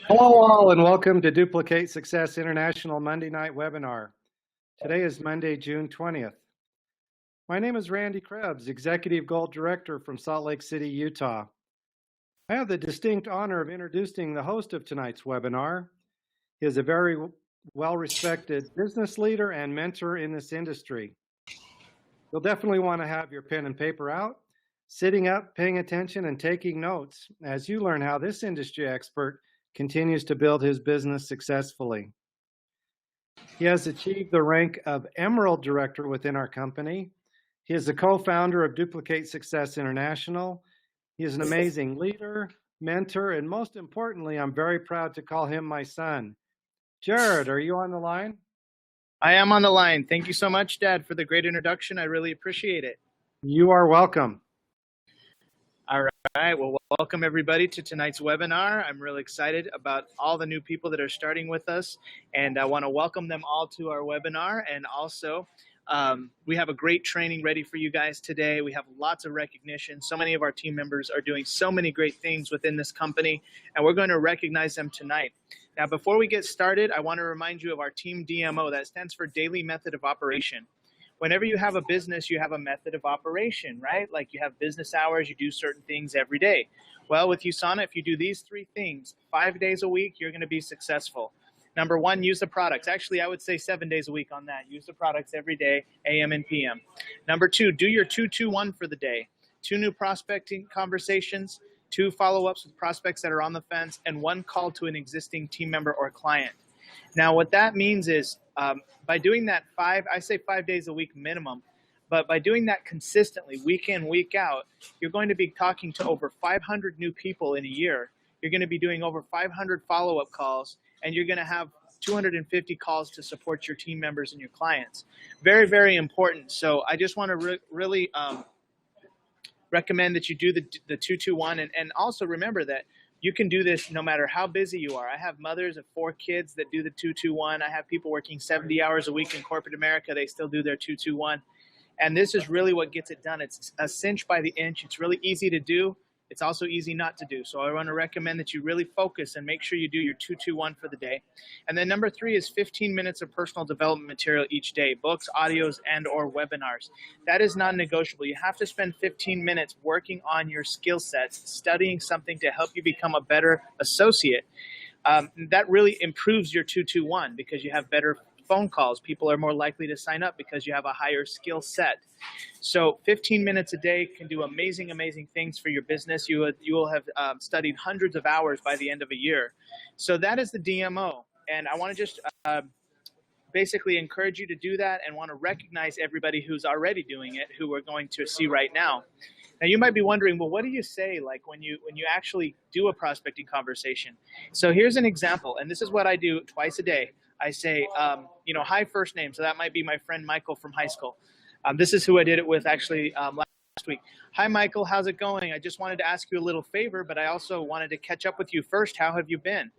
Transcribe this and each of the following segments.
Hello all and welcome to Duplicate Success International Monday Night Webinar. Today is Monday, June 20th. My name is Randy Crebs, Executive Gold Director from Salt Lake City, Utah. I have the distinct honor of introducing the host of tonight's webinar. He is a very well-respected business leader and mentor in this industry. You'll definitely want to have your pen and paper out, sitting up, paying attention, and taking notes as you learn how this industry expert continues to build his business successfully. He has achieved the rank of Emerald Director within our company. He is the co-founder of Duplicate Success International. He is an amazing leader, mentor, and most importantly, I'm very proud to call him my son. Jared, are you on the line? I am on the line. Thank you so much, Dad, for the great introduction. I really appreciate it. You are welcome. All right. Well, welcome everybody to tonight's webinar. I'm really excited about all the new people that are starting with us, and I want to welcome them all to our webinar. And also, we have a great training ready for you guys today. We have lots of recognition. So many of our team members are doing so many great things within this company, and we're going to recognize them tonight. Now, before we get started, I want to remind you of our team DMO. That stands for Daily Method of Operation. Whenever you have a business, you have a method of operation, right? Like you have business hours, you do certain things every day. Well, with USANA, if you do these three things 5 days a week, you're going to be successful. Number one, use the products. Actually, I would say 7 days a week on that. Use the products every day, AM and PM. Number two, do your 2-2-1 for the day. 2 new prospecting conversations, 2 follow-ups with prospects that are on the fence, and 1 call to an existing team member or client. Now, what that means is by doing that 5 days a week minimum, but by doing that consistently, week in, week out, you're going to be talking to over 500 new people in a year. You're going to be doing over 500 follow-up calls, and you're going to have 250 calls to support your team members and your clients. Very, very important. So I just want to really recommend that you do the 2-2-1, and also remember that you can do this no matter how busy you are. I have mothers of 4 kids that do the 2-2-1. I have people working 70 hours a week in corporate America. They still do their 2-2-1. And this is really what gets it done. It's a cinch by the inch. It's really easy to do. It's also easy not to do. So I want to recommend that you really focus and make sure you do your 2-2-1 for the day. And then number 3 is 15 minutes of personal development material each day, books, audios, and or webinars. That is non-negotiable. You have to spend 15 minutes working on your skill sets, studying something to help you become a better associate. That really improves your 2-2-1 because you have better phone calls. People are more likely to sign up because you have a higher skill set. So 15 minutes a day can do amazing, amazing things for your business. You will have studied hundreds of hours by the end of a year. So that is the DMO. And I want to just basically encourage you to do that and want to recognize everybody who's already doing it, who we're going to see right now. Now, you might be wondering, well, what do you say like when you actually do a prospecting conversation? So here's an example, and this is what I do twice a day. I say, hi, first name. So that might be my friend Michael from high school. This is who I did it with actually last week. Hi, Michael. How's it going? I just wanted to ask you a little favor, but I also wanted to catch up with you first. How have you been?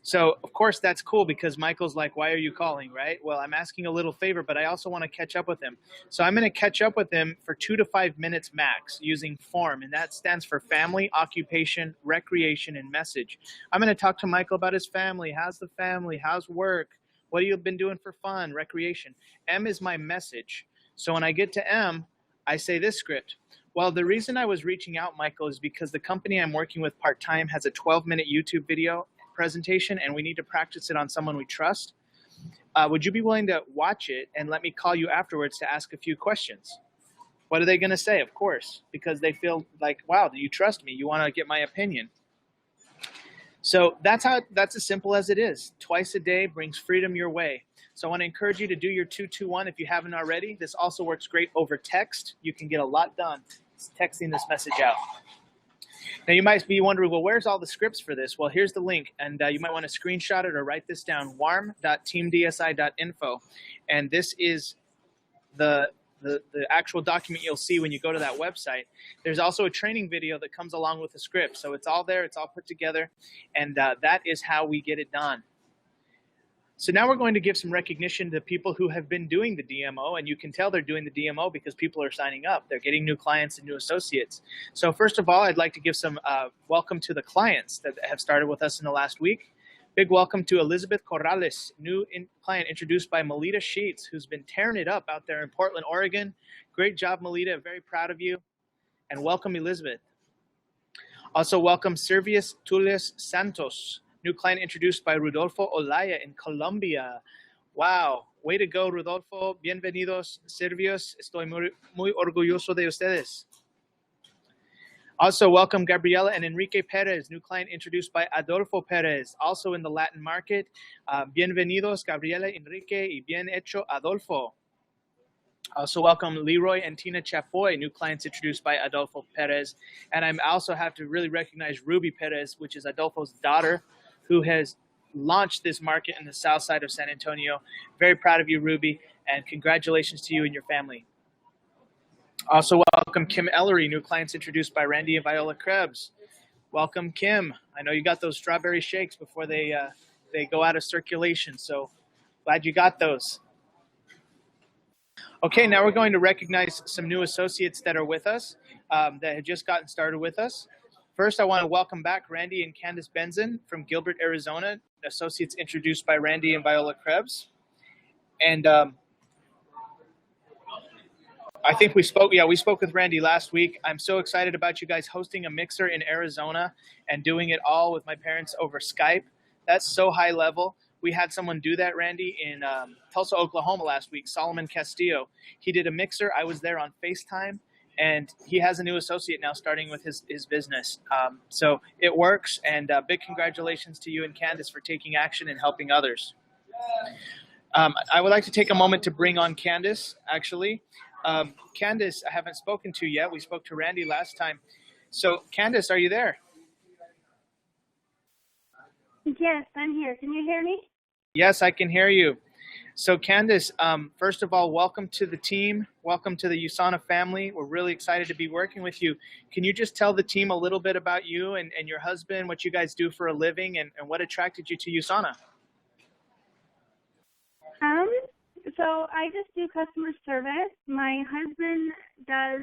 So, of course, that's cool because Michael's like, why are you calling, right? Well, I'm asking a little favor, but I also want to catch up with him. So I'm going to catch up with him for 2 to 5 minutes max using FORM, and that stands for family, occupation, recreation, and message. I'm going to talk to Michael about his family. How's the family? How's work? What have you been doing for fun? Recreation. M is my message. So when I get to M, I say this script. Well, the reason I was reaching out, Michael, is because the company I'm working with part-time has a 12-minute YouTube video presentation, and we need to practice it on someone we trust. Would you be willing to watch it and let me call you afterwards to ask a few questions? What are they going to say? Of course, because they feel like, wow, do you trust me? You want to get my opinion. So that's as simple as it is. Twice a day brings freedom your way. So I want to encourage you to do your 2-2-1 if you haven't already. This also works great over text. You can get a lot done texting this message out. Now, you might be wondering, well, where's all the scripts for this? Well, here's the link, and you might want to screenshot it or write this down, warm.teamdsi.info. And this is the actual document you'll see when you go to that website. There's also a training video that comes along with the script. So it's all there. It's all put together, and that is how we get it done. So now we're going to give some recognition to people who have been doing the DMO, and you can tell they're doing the DMO because people are signing up. They're getting new clients and new associates. So first of all, I'd like to give some welcome to the clients that have started with us in the last week. Big welcome to Elizabeth Corrales, new client introduced by Melita Sheets, who's been tearing it up out there in Portland, Oregon. Great job, Melita. Very proud of you. And welcome, Elizabeth. Also welcome Servius Tulles Santos, new client introduced by Rodolfo Olaya in Colombia. Wow, way to go, Rodolfo. Bienvenidos, Servios. Estoy muy orgulloso de ustedes. Also welcome Gabriela and Enrique Perez, new client introduced by Adolfo Perez, also in the Latin market. Bienvenidos, Gabriela, Enrique, y bien hecho, Adolfo. Also welcome Leroy and Tina Chapoy, new clients introduced by Adolfo Perez. And I also have to really recognize Ruby Perez, which is Adolfo's daughter, who has launched this market in the south side of San Antonio. Very proud of you, Ruby, and congratulations to you and your family. Also welcome Kim Ellery, new clients introduced by Randy and Viola Krebs. Welcome, Kim. I know you got those strawberry shakes before they go out of circulation, so glad you got those. Okay, now we're going to recognize some new associates that are with us, that have just gotten started with us. First, I want to welcome back Randy and Candace Benson from Gilbert, Arizona, associates introduced by Randy and Viola Krebs. And I think we spoke with Randy last week. I'm so excited about you guys hosting a mixer in Arizona and doing it all with my parents over Skype. That's so high level. We had someone do that, Randy, in Tulsa, Oklahoma last week, Solomon Castillo. He did a mixer. I was there on FaceTime, and he has a new associate now starting with his business. So it works, and big congratulations to you and Candace for taking action and helping others. I would like to take a moment to bring on Candace, actually. Candace, I haven't spoken to yet. We spoke to Randy last time. So, Candace, are you there? Yes, I'm here. Can you hear me? Yes, I can hear you. So, Candace, first of all, welcome to the team. Welcome to the USANA family. We're really excited to be working with you. Can you just tell the team a little bit about you and your husband, what you guys do for a living, and what attracted you to USANA? So I just do customer service. My husband does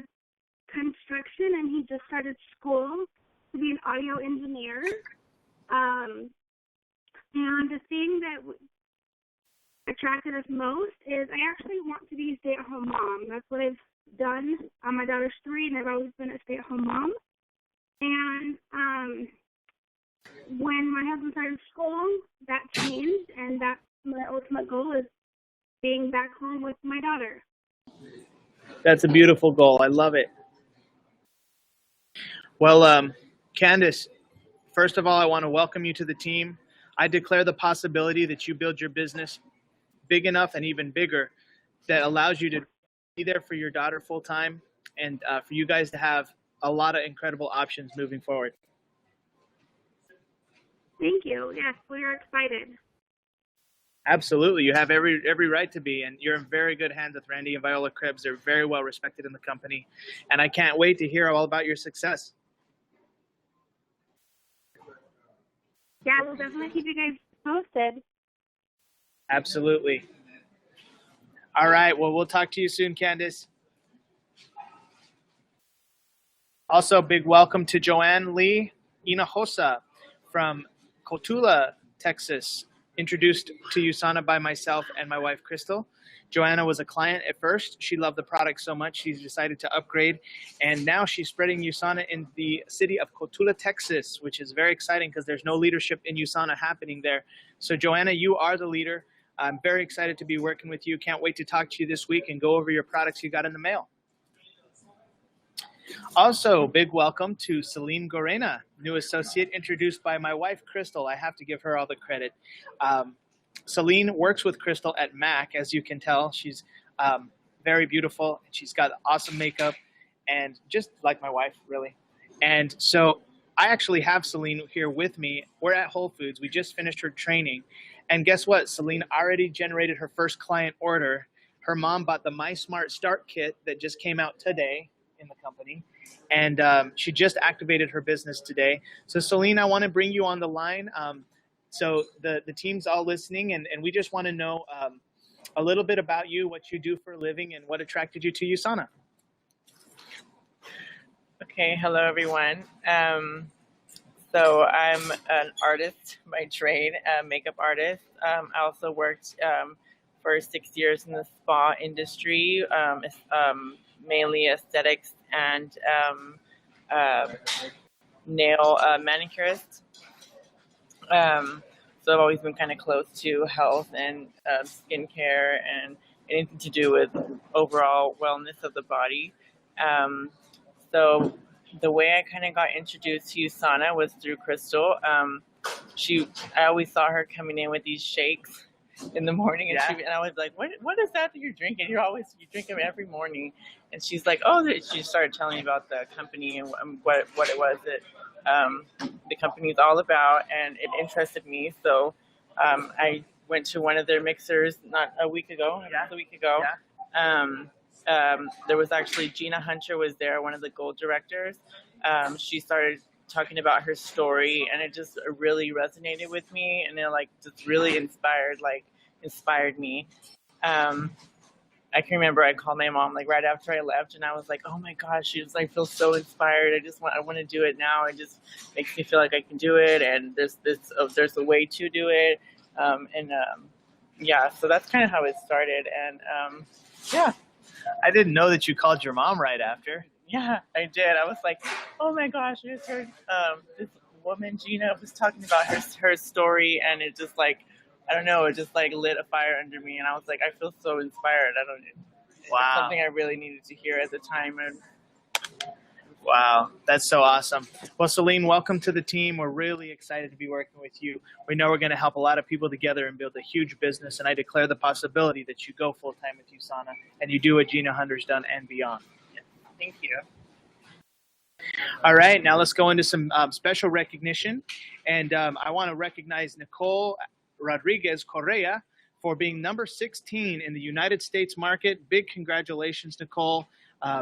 construction, and he just started school to be an audio engineer. And the thing that attracted us most is I actually want to be a stay-at-home mom. That's what I've done. My daughter's 3, and I've always been a stay-at-home mom. And when my husband started school, that changed, and that's my ultimate goal is being back home with my daughter. That's a beautiful goal. I love it. Well, Candace, first of all, I want to welcome you to the team. I declare the possibility that you build your business big enough and even bigger that allows you to be there for your daughter full time and for you guys to have a lot of incredible options moving forward. Thank you. Yes, we are excited. Absolutely. You have every right to be, and you're in very good hands with Randy and Viola Krebs. They're very well respected in the company, and I can't wait to hear all about your success. Yeah, we'll definitely keep you guys posted. Absolutely. All right. Well, we'll talk to you soon, Candace. Also, big welcome to Joanne Lee Hinojosa from Cotulla, Texas, introduced to USANA by myself and my wife, Crystal. Joanna was a client at first. She loved the product so much, she's decided to upgrade. And now she's spreading USANA in the city of Cotulla, Texas, which is very exciting because there's no leadership in USANA happening there. So Joanna, you are the leader. I'm very excited to be working with you. Can't wait to talk to you this week and go over your products you got in the mail. Also, big welcome to Celine Gorena, new associate introduced by my wife, Crystal. I have to give her all the credit. Celine works with Crystal at MAC, as you can tell. She's very beautiful. She's got awesome makeup and just like my wife, really. And so I actually have Celine here with me. We're at Whole Foods. We just finished her training. And guess what? Celine already generated her first client order. Her mom bought the My Smart Start kit that just came out today in the company. And she just activated her business today. So Celine, I want to bring you on the line. So the team's all listening, and we just want to know a little bit about you, what you do for a living, and what attracted you to USANA. Okay, hello everyone. So I'm an artist by trade, a makeup artist. I also worked for 6 years in the spa industry, mainly aesthetics and nail manicurist. So I've always been kind of close to health and skincare and anything to do with overall wellness of the body. So the way I kind of got introduced to USANA was through Crystal. I always saw her coming in with these shakes in the morning, and, and I was like, what is that you're drinking? You drink them every morning. And she's like, she started telling me about the company and what it was that the company is all about, and it interested me. So I went to one of their mixers not a week ago. There was actually Gina Hunter was there, one of the gold directors. She started talking about her story, and it just really resonated with me, and it just really inspired me. I can remember I called my mom right after I left, and I was like, oh my gosh, she was feel so inspired. I want to do it now. It just makes me feel like I can do it, and there's a way to do it. So that's kind of how it started. And I didn't know that you called your mom right after. Yeah, I did. I was like, oh my gosh, I just heard this woman, Gina, was talking about her story, and it just I don't know, it just lit a fire under me, and I was like, I feel so inspired. It's something I really needed to hear at the time. And wow, that's so awesome. Well, Celine, welcome to the team. We're really excited to be working with you. We know we're going to help a lot of people together and build a huge business, and I declare the possibility that you go full-time with USANA and you do what Gina Hunter's done and beyond. Yeah, thank you. All right, now let's go into some special recognition, and I want to recognize Nicole Rodriguez Correa for being number 16 in the United States market. Big congratulations, Nicole.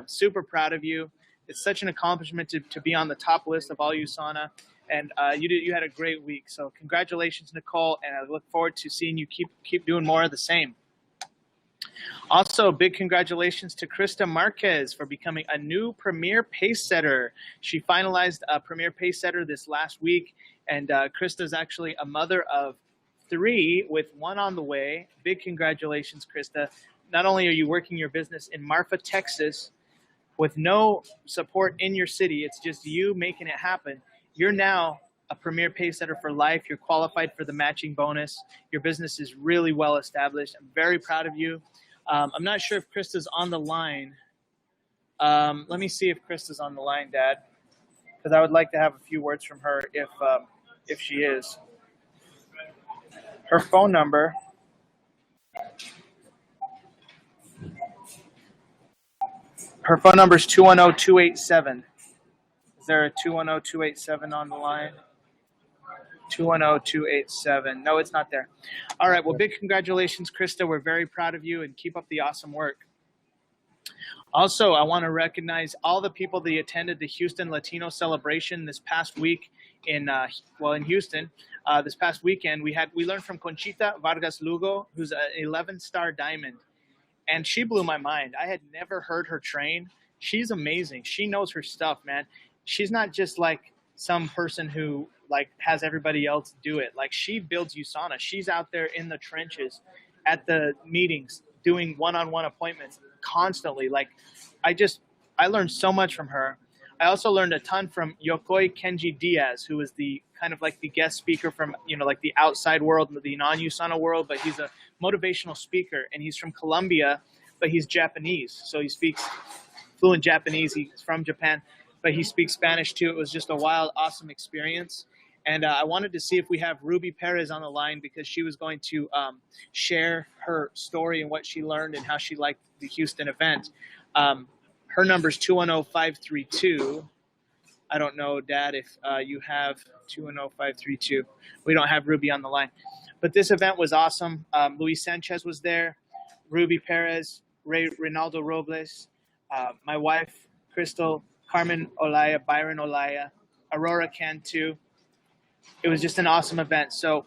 Super proud of you. It's such an accomplishment to be on the top list of all USANA, and you had a great week. So congratulations, Nicole, and I look forward to seeing you keep doing more of the same. Also, big congratulations to Krista Marquez for becoming a new Premier Pace Setter. She finalized a Premier Pace Setter this last week, and Krista's actually a mother of 3 with 1 on the way. Big congratulations, Krista. Not only are you working your business in Marfa, Texas, with no support in your city, it's just you making it happen. You're now a Premier Pace Setter for life. You're qualified for the matching bonus. Your business is really well established. I'm very proud of you. I'm not sure if Krista's on the line. Let me see if Krista's on the line, Dad, because I would like to have a few words from her if she is. Her phone number is 210-287. Is there a 210-287 on the line? 210-287. No, it's not there. All right. Well, big congratulations, Krista. We're very proud of you, and keep up the awesome work. Also, I want to recognize all the people that attended the Houston Latino celebration this past week in Houston. This past weekend, we learned from Conchita Vargas Lugo, who's an 11-star diamond, and she blew my mind. I had never heard her train. She's amazing. She knows her stuff, man. She's not just some person who has everybody else do it. She builds USANA. She's out there in the trenches at the meetings doing one-on-one appointments constantly. I learned so much from her. I also learned a ton from Yokoi Kenji Diaz, who is the kind of the guest speaker from, the outside world, the non-USANA world, but he's a motivational speaker, and he's from Colombia, but he's Japanese. So he speaks fluent Japanese. He's from Japan, but he speaks Spanish too. It was just a wild, awesome experience. And I wanted to see if we have Ruby Perez on the line, because she was going to share her story and what she learned and how she liked the Houston event. Her number is 210-532. I don't know, Dad, if you have 210-532. We don't have Ruby on the line. But this event was awesome. Luis Sanchez was there, Ruby Perez, Reynaldo Robles, my wife, Crystal, Carmen Olaya, Byron Olaya, Aurora Cantu. It was just an awesome event. So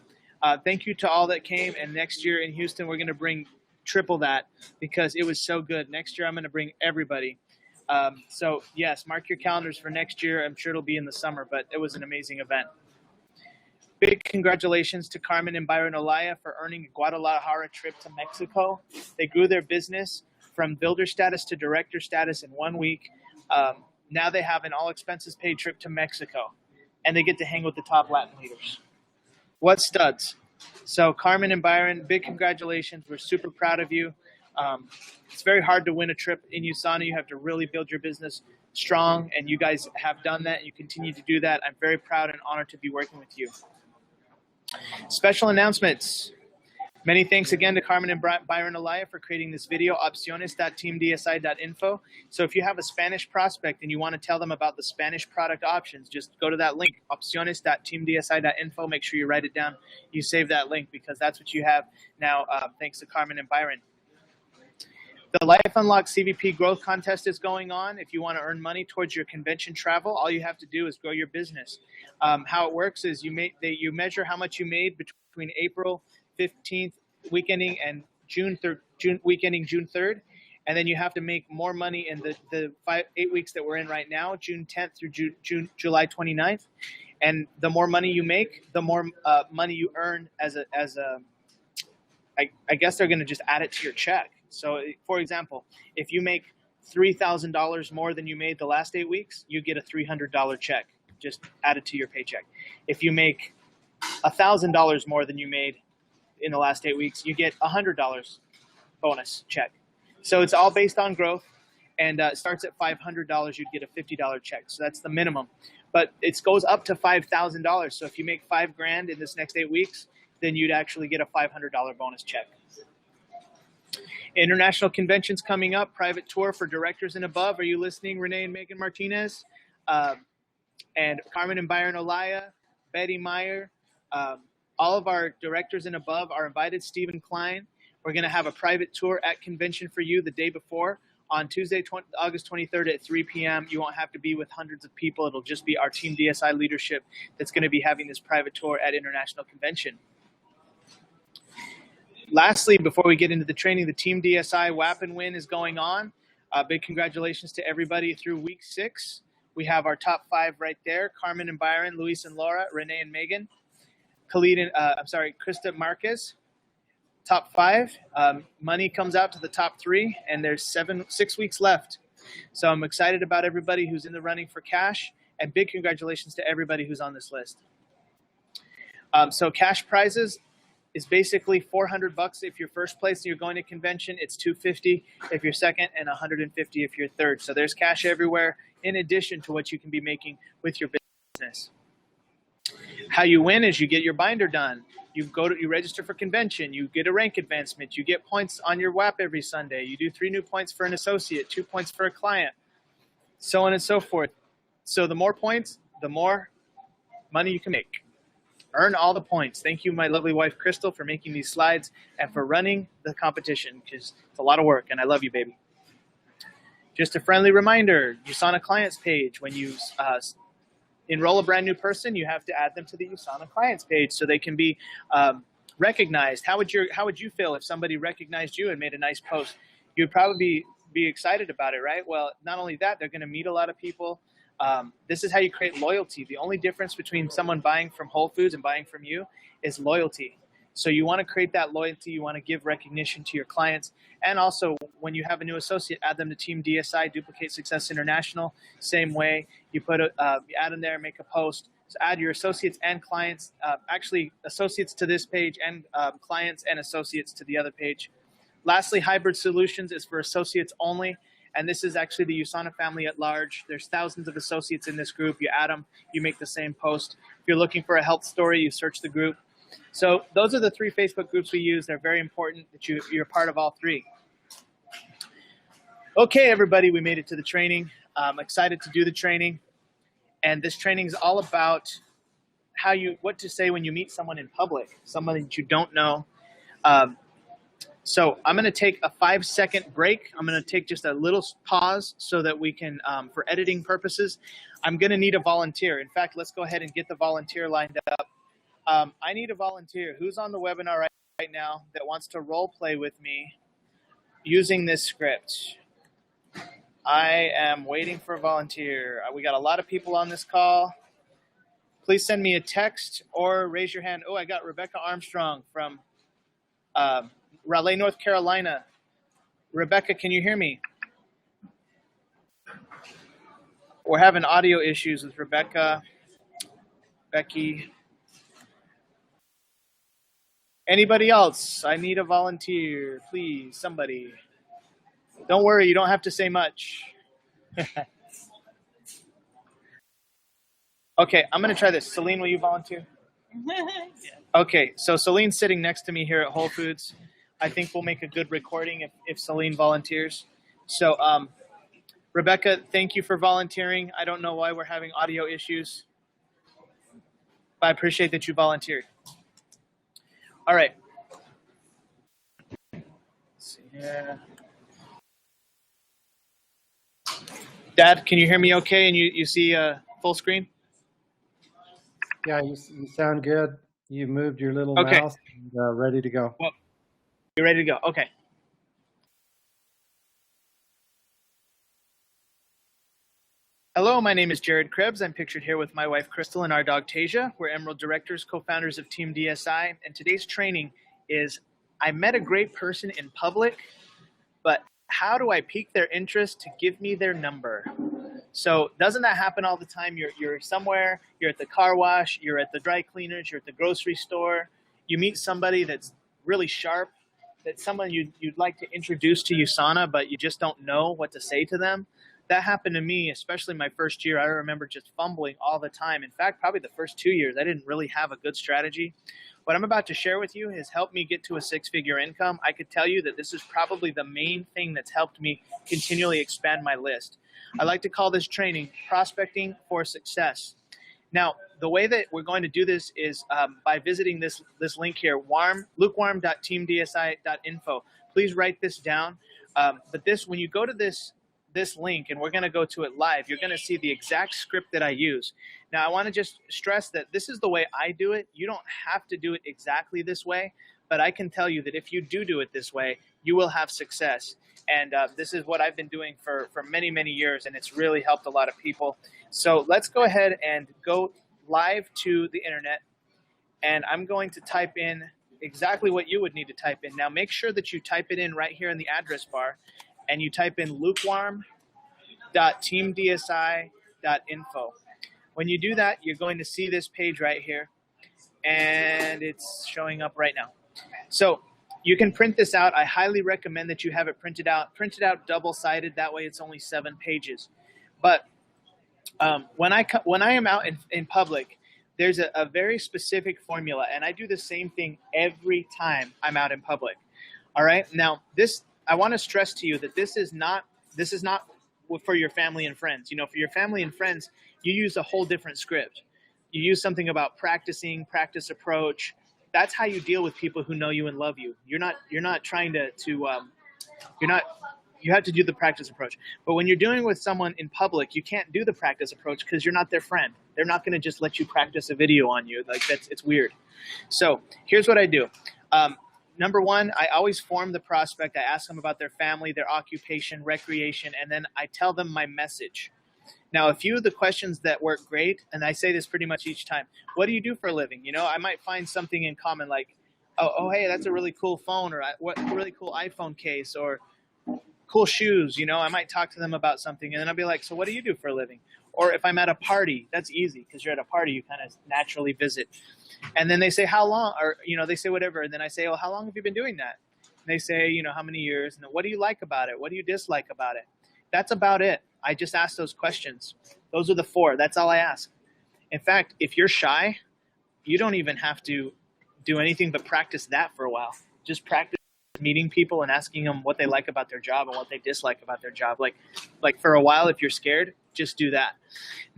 Thank you to all that came. And next year in Houston, we're going to bring triple that because it was so good. Next year, I'm going to bring everybody. So yes, mark your calendars for next year. I'm sure it'll be in the summer, but it was an amazing event. Big congratulations to Carmen and Byron Olaya for earning a Guadalajara trip to Mexico. They grew their business from builder status to director status in 1 week. Now they have an all expenses paid trip to Mexico, and they get to hang with the top Latin leaders. What studs. So Carmen and Byron, big congratulations. We're super proud of you. It's very hard to win a trip in USANA. You have to really build your business strong, and you guys have done that. You continue to do that. I'm very proud and honored to be working with you. Special announcements. Many thanks again to Carmen and Byron Olaya for creating this video, opciones.teamdsi.info. So if you have a Spanish prospect and you want to tell them about the Spanish product options, just go to that link, opciones.teamdsi.info. Make sure you write it down. You save that link because that's what you have now, thanks to Carmen and Byron. The Life Unlock CVP Growth Contest is going on. If you want to earn money towards your convention travel, all you have to do is grow your business. How it works is you measure how much you made between April 15th week ending and June 3rd, and then you have to make more money in the 8 weeks that we're in right now, June 10th through July 29th. And the more money you make, the more money you earn I guess they're going to just add it to your check. So, for example, if you make $3,000 more than you made the last 8 weeks, you get a $300 check, just added to your paycheck. If you make $1,000 more than you made in the last 8 weeks, you get $100 bonus check. So it's all based on growth, and it starts at $500, you'd get a $50 check. So that's the minimum, but it goes up to $5,000. So if you make $5,000 in this next 8 weeks, then you'd actually get a $500 bonus check. International conventions coming up, private tour for directors and above. Are you listening, Renee and Megan Martinez? And Carmen and Byron Olaya, Betty Meyer, all of our directors and above are invited. Stephen Klein. We're going to have a private tour at convention for you the day before on Tuesday, August 23rd at 3 p.m. You won't have to be with hundreds of people. It'll just be our Team DSI leadership that's going to be having this private tour at International Convention. Lastly, before we get into the training, the Team DSI WAPnWin is going on. Big congratulations to everybody through week 6. We have our top 5 right there: Carmen and Byron, Luis and Laura, Renee and Megan, Krista Marquez. Top 5. Money comes out to the top 3, and there's 6 weeks left. So I'm excited about everybody who's in the running for cash, and big congratulations to everybody who's on this list. So cash prizes is basically $400 if you're first place and you're going to convention. It's $250 if you're second, and $150 if you're third. So there's cash everywhere in addition to what you can be making with your business. How you win is you get your binder done. You register for convention. You get a rank advancement. You get points on your WAP every Sunday. You do 3 new points for an associate, 2 points for a client, so on and so forth. So the more points, the more money you can make. Earn all the points. Thank you, my lovely wife, Crystal, for making these slides and for running the competition, because it's a lot of work, and I love you, baby. Just a friendly reminder, USANA clients page. When you enroll a brand new person, you have to add them to the USANA clients page so they can be recognized. How would you feel if somebody recognized you and made a nice post? You'd probably be excited about it, right? Well, not only that, they're going to meet a lot of people. This is how you create loyalty. The only difference between someone buying from Whole Foods and buying from you is loyalty. So you want to create that loyalty. You want to give recognition to your clients. And also, when you have a new associate, add them to Team DSI, Duplicate Success International. Same way, you add them there, make a post. So add your associates and clients, actually associates to this page, and clients and associates to the other page. Lastly, Hybrid Solutions is for associates only. And this is actually the USANA family at large. There's thousands of associates in this group. You add them, you make the same post. If you're looking for a health story, you search the group. So those are the 3 Facebook groups we use. They're very important that you're part of all 3. Okay, everybody, we made it to the training. I'm excited to do the training. And this training is all about what to say when you meet someone in public, someone that you don't know. So I'm going to take a 5-second break. I'm going to take just a little pause so that we can, for editing purposes, I'm going to need a volunteer. In fact, let's go ahead and get the volunteer lined up. I need a volunteer. Who's on the webinar right now that wants to role play with me using this script? I am waiting for a volunteer. We got a lot of people on this call. Please send me a text or raise your hand. Oh, I got Rebecca Armstrong from Raleigh, North Carolina. Rebecca, can you hear me? We're having audio issues with Rebecca, Becky. Anybody else? I need a volunteer, please, somebody. Don't worry, you don't have to say much. Okay, I'm going to try this. Celine, will you volunteer? Okay, so Celine's sitting next to me here at Whole Foods. I think we'll make a good recording if Celine volunteers. So, Rebecca, thank you for volunteering. I don't know why we're having audio issues, but I appreciate that you volunteered. All right. Let's see here. Dad, can you hear me okay? And you see full screen? Yeah, you sound good. You moved your little Okay. mouse and ready to go. Well, you're ready to go. Okay. Hello, my name is Jared Crebs. I'm pictured here with my wife, Crystal, and our dog, Tasia. We're Emerald Directors, co-founders of Team DSI. And today's training is, I met a great person in public, but how do I pique their interest to give me their number? So doesn't that happen all the time? You're somewhere, you're at the car wash, you're at the dry cleaners, you're at the grocery store. You meet somebody that's really sharp, that's someone you'd like to introduce to USANA, but you just don't know what to say to them. That happened to me, especially my first year. I remember just fumbling all the time. In fact, probably the first 2 years, I didn't really have a good strategy. What I'm about to share with you has helped me get to a six-figure income. I could tell you that this is probably the main thing that's helped me continually expand my list. I like to call this training Prospecting for Success. Now, the way that we're going to do this is by visiting this link here, lukewarm.teamdsi.info. Please write this down. But when you go to this link, and we're going to go to it live, you're going to see the exact script that I use. Now, I want to just stress that this is the way I do it. You don't have to do it exactly this way, but I can tell you that if you do it this way, you will have success. And this is what I've been doing for many, many years, and it's really helped a lot of people. So let's go ahead and go live to the internet, and I'm going to type in exactly what you would need to type in. Now, make sure that you type it in right here in the address bar, and you type in lukewarm.teamdsi.info. When you do that, you're going to see this page right here, and it's showing up right now. So you can print this out. I highly recommend that you have it printed out double-sided. That way it's only 7 pages. But when I am out in public, there's a very specific formula, and I do the same thing every time I'm out in public. All right? Now, I want to stress to you that this is not for your family and friends. You know, for your family and friends, you use a whole different script. You use something about practice approach. That's how you deal with people who know you and love you. You're not trying to you have to do the practice approach. But when you're doing with someone in public, you can't do the practice approach because you're not their friend. They're not going to just let you practice a video on you. It's weird. So here's what I do. Number one, I always form the prospect. I ask them about their family, their occupation, recreation, and then I tell them my message. Now, a few of the questions that work great, and I say this pretty much each time, what do you do for a living? You know, I might find something in common like, oh, hey, that's a really cool phone, or what really cool iPhone case, or cool shoes. You know, I might talk to them about something, and then I'll be like, so what do you do for a living? Or if I'm at a party, that's easy because you're at a party, you kind of naturally visit. And then they say, how long? Or, you know, they say whatever. And then I say, oh, how long have you been doing that? And they say, you know, how many years? And then, what do you like about it? What do you dislike about it? That's about it. I just ask those questions. Those are the 4. That's all I ask. In fact, if you're shy, you don't even have to do anything but practice that for a while. Just practice meeting people and asking them what they like about their job and what they dislike about their job. Like for a while, if you're scared, just do that.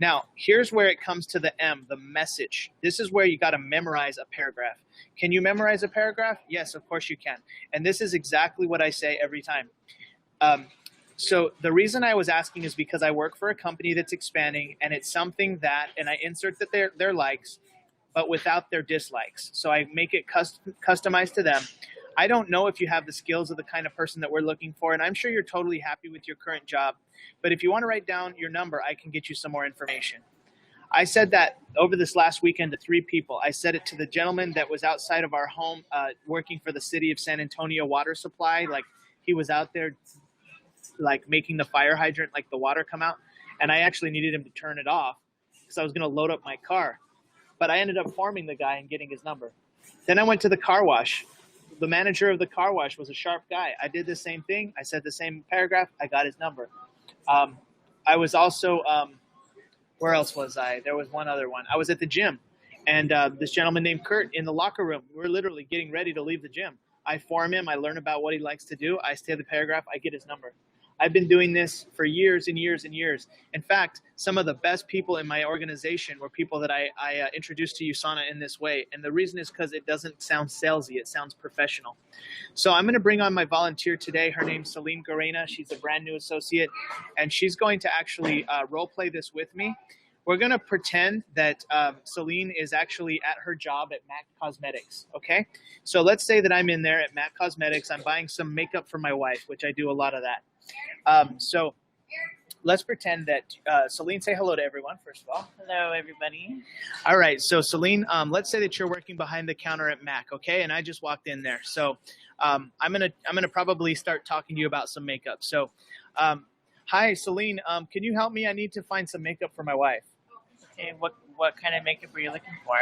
Now, here's where it comes to the M, the message. This is where you got to memorize a paragraph. Can you memorize a paragraph? Yes, of course you can. And this is exactly what I say every time. So the reason I was asking is because I work for a company that's expanding, and it's something that, and I insert that their likes, but without their dislikes. So I make it customized to them. I don't know if you have the skills of the kind of person that we're looking for, and I'm sure you're totally happy with your current job. But if you want to write down your number, I can get you some more information. I said that over this last weekend to 3 people. I said it to the gentleman that was outside of our home working for the city of San Antonio water supply. Like, he was out there like making the fire hydrant, like the water come out. And I actually needed him to turn it off because I was going to load up my car. But I ended up farming the guy and getting his number. Then I went to the car wash. The manager of the car wash was a sharp guy. I did the same thing. I said the same paragraph. I got his number. I was also, where else was I? There was one other one. I was at the gym, and this gentleman named Kurt in the locker room. We're literally getting ready to leave the gym. I form him. I learn about what he likes to do. I say the paragraph. I get his number. I've been doing this for years and years and years. In fact, some of the best people in my organization were people that I introduced to USANA in this way. And the reason is because it doesn't sound salesy. It sounds professional. So I'm going to bring on my volunteer today. Her name's Celine Garena. She's a brand new associate, and she's going to actually role play this with me. We're going to pretend that Celine is actually at her job at MAC Cosmetics, okay? So let's say that I'm in there at MAC Cosmetics. I'm buying some makeup for my wife, which I do a lot of that. So let's pretend that Celine, say hello to everyone, first of all. Hello, everybody. All right. So Celine, let's say that you're working behind the counter at MAC, okay? And I just walked in there. So I'm gonna probably start talking to you about some makeup. So hi, Celine. Can you help me? I need to find some makeup for my wife. Okay, what kind of makeup are you looking for?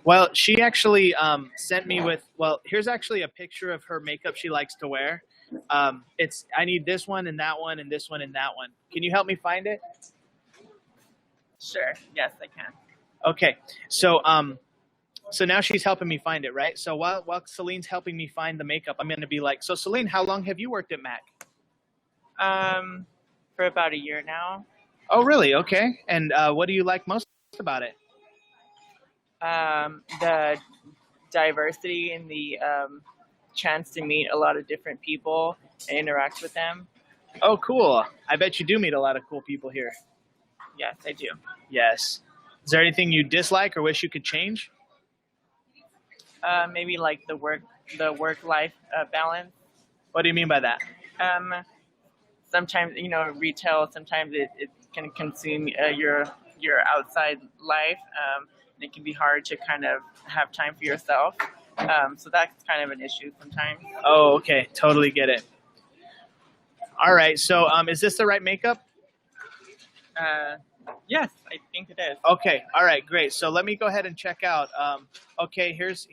Well, she actually sent me with, well, here's actually a picture of her makeup she likes to wear. I need this one and that one and this one and that one. Can you help me find it? Sure. Yes, I can. Okay. So so now she's helping me find it, right? So while Celine's helping me find the makeup, I'm going to be like, so Celine, how long have you worked at MAC? For about a year now. Oh, really? Okay. And what do you like most about it? The diversity and the chance to meet a lot of different people and interact with them. Oh, cool. I bet you do meet a lot of cool people here. Yes, I do. Yes. Is there anything you dislike or wish you could change? Maybe like the work-life balance. What do you mean by that? Sometimes, retail, sometimes it can consume your outside life. And it can be hard to kind of have time for yourself. So that's kind of an issue sometimes. Oh, okay. Totally get it. All right. So is this the right makeup? Yes, I think it is. Okay. All right. Great. So let me go ahead and check out. Okay. Here's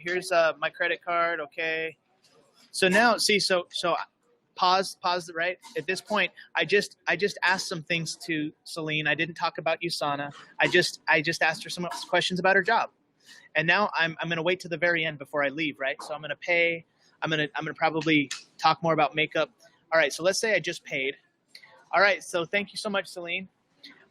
my credit card. Okay. So now, see, so pause, right? At this point, I just asked some things to Celine. I didn't talk about USANA. I just asked her some questions about her job. And now I'm going to wait to the very end before I leave, right? So I'm going to pay. I'm going to probably talk more about makeup. All right. So let's say I just paid. All right. So thank you so much, Celine.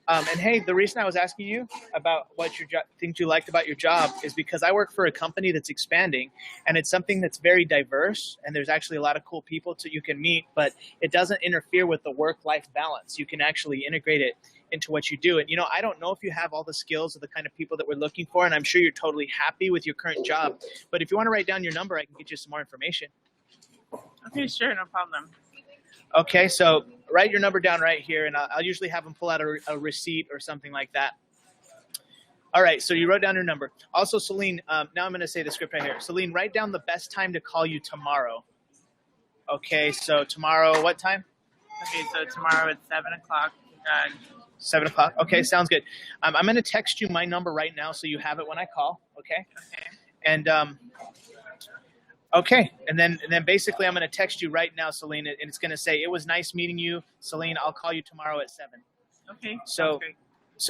And hey, the reason I was asking you about what your things you liked about your job is because I work for a company that's expanding, and it's something that's very diverse, and there's actually a lot of cool people you can meet, but it doesn't interfere with the work-life balance. You can actually integrate it into what you do. And, I don't know if you have all the skills of the kind of people that we're looking for, and I'm sure you're totally happy with your current job. But if you want to write down your number, I can get you some more information. Okay, sure, no problem. Okay, so write your number down right here, and I'll usually have them pull out a receipt or something like that. All right, so you wrote down your number. Also, Celine, now I'm going to say the script right here. Celine, write down the best time to call you tomorrow. Okay, so tomorrow, what time? Okay, so tomorrow at 7 o'clock. 7 o'clock. Okay, sounds good. I'm going to text you my number right now so you have it when I call. Okay. Okay. And okay, and then basically I'm going to text you right now, Celine, and it's going to say, it was nice meeting you, Celine. I'll call you tomorrow at 7. Okay. So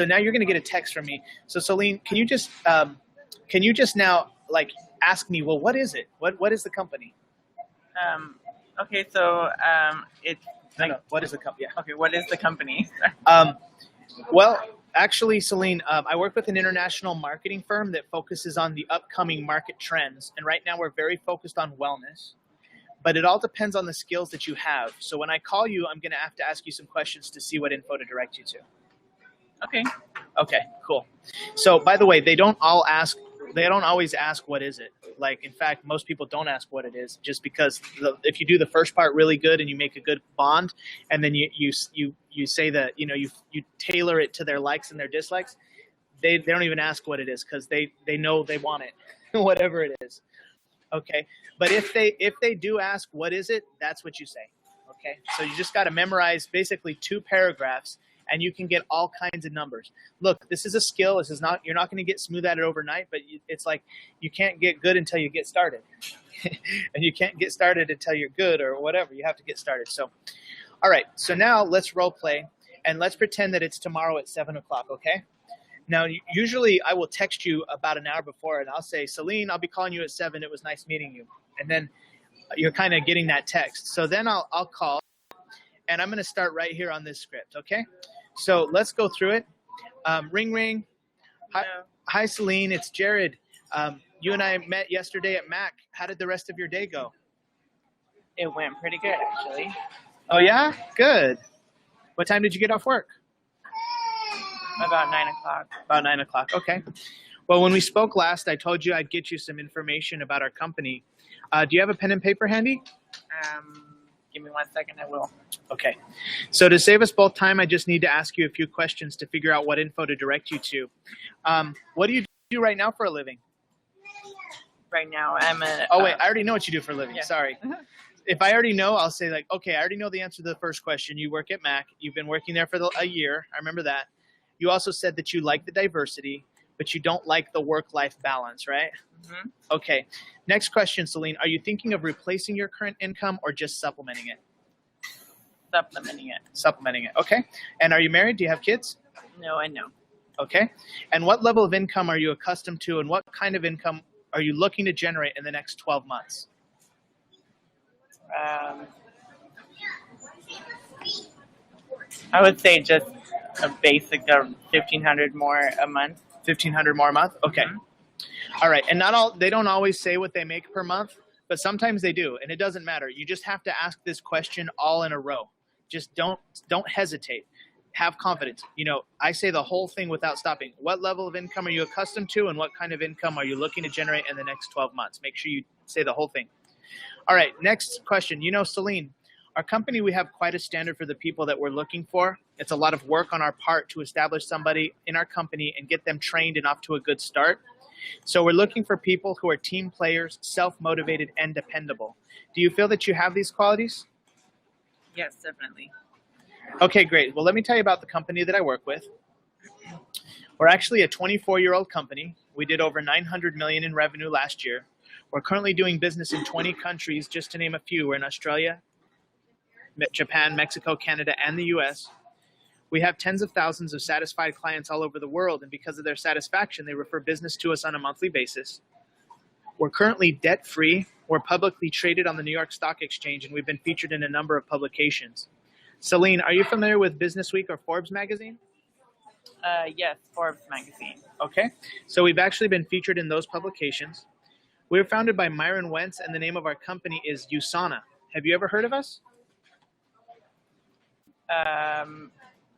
now you're going to get a text from me. So Celine, can you just now like ask me, well, what is it? What is the company? Okay, so it's like, No, what is the company? Yeah. okay, what is the company? Well, actually, Celine, I work with an international marketing firm that focuses on the upcoming market trends. And right now we're very focused on wellness. But it all depends on the skills that you have. So when I call you, I'm going to have to ask you some questions to see what info to direct you to. Okay. Okay, cool. So by the way, they don't all ask they don't always ask what is it. Like, in fact, most people don't ask what it is, just because if you do the first part really good and you make a good bond, and then you say that, you know, you tailor it to their likes and their dislikes, they don't even ask what it is, because they know they want it, whatever it is. Okay, but if they do ask what is it, that's what you say. Okay, so you just got to memorize basically 2 paragraphs, and you can get all kinds of numbers. Look, this is a skill. This is not, you're not going to get smooth at it overnight, but it's like you can't get good until you get started. And you can't get started until you're good or whatever. You have to get started. So, all right. So now let's role play, and let's pretend that it's tomorrow at 7 o'clock, okay? Now, usually I will text you about an hour before, and I'll say, Celine, I'll be calling you at 7. It was nice meeting you. And then you're kind of getting that text. So then I'll call, and I'm going to start right here on this script, okay? So let's go through it. Ring, ring. Hi, Celine. It's Jared. You and I met yesterday at MAC. How did the rest of your day go? It went pretty good, actually. Oh, yeah? Good. What time did you get off work? About 9 o'clock. About 9 o'clock. Okay. Well, when we spoke last, I told you I'd get you some information about our company. Do you have a pen and paper handy? Give me 1 second, I will. Okay. So to save us both time, I just need to ask you a few questions to figure out what info to direct you to. What do you do right now for a living? Right now, I'm a... Oh, wait. I already know what you do for a living. Yeah. Sorry. If I already know, I'll say, like, okay, I already know the answer to the first question. You work at MAC. You've been working there for a year. I remember that. You also said that you like the diversity, but you don't like the work-life balance, right? Mm-hmm. Okay. Next question, Celine. Are you thinking of replacing your current income or just supplementing it? Supplementing it. Supplementing it. Okay. And are you married? Do you have kids? No, I know. Okay. And what level of income are you accustomed to, and what kind of income are you looking to generate in the next 12 months? I would say just a basic of $1,500 more a month. $1,500 more a month? Okay. Mm-hmm. All right. And they don't always say what they make per month, but sometimes they do, and it doesn't matter. You just have to ask this question all in a row. Just don't hesitate. Have confidence. You know, I say the whole thing without stopping. What level of income are you accustomed to, and what kind of income are you looking to generate in the next 12 months? Make sure you say the whole thing. All right, next question. You know, Celine, our company, we have quite a standard for the people that we're looking for. It's a lot of work on our part to establish somebody in our company and get them trained and off to a good start. So we're looking for people who are team players, self-motivated, and dependable. Do you feel that you have these qualities? Yes, definitely. Okay, great. Well, let me tell you about the company that I work with. We're actually a 24-year-old company. We did over $900 million in revenue last year. We're currently doing business in 20 countries, just to name a few. We're in Australia, Japan, Mexico, Canada, and the US. We have tens of thousands of satisfied clients all over the world, and because of their satisfaction, they refer business to us on a monthly basis. We're currently debt-free. We're publicly traded on the New York Stock Exchange, and we've been featured in a number of publications. Celine, are you familiar with Business Week or Forbes magazine? Yes, Forbes magazine. Okay, so we've actually been featured in those publications. We were founded by Myron Wentz, and the name of our company is USANA. Have you ever heard of us?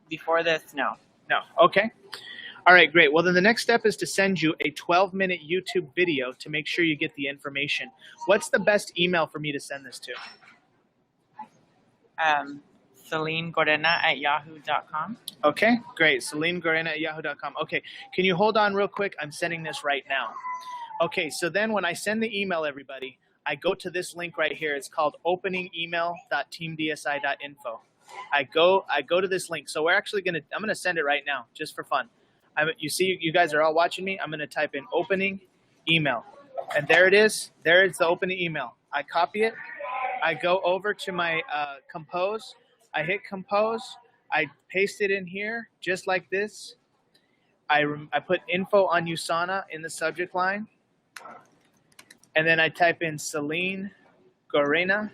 Before this, no. No. Okay. All right, great. Well, then the next step is to send you a 12-minute YouTube video to make sure you get the information. What's the best email for me to send this to? CelineGorena@yahoo.com. Okay, great. CelineGorena@yahoo.com. Okay, can you hold on real quick? I'm sending this right now. Okay, so then when I send the email, everybody, I go to this link right here. It's called openingemail.teamdsi.info. I go to this link. So we're actually I'm gonna send it right now, just for fun. You see, you guys are all watching me. I'm gonna type in opening email, and there it is. There is the opening email. I copy it. I go over to my compose. I hit compose. I paste it in here, just like this. I put info on USANA in the subject line, and then I type in Celine Gorena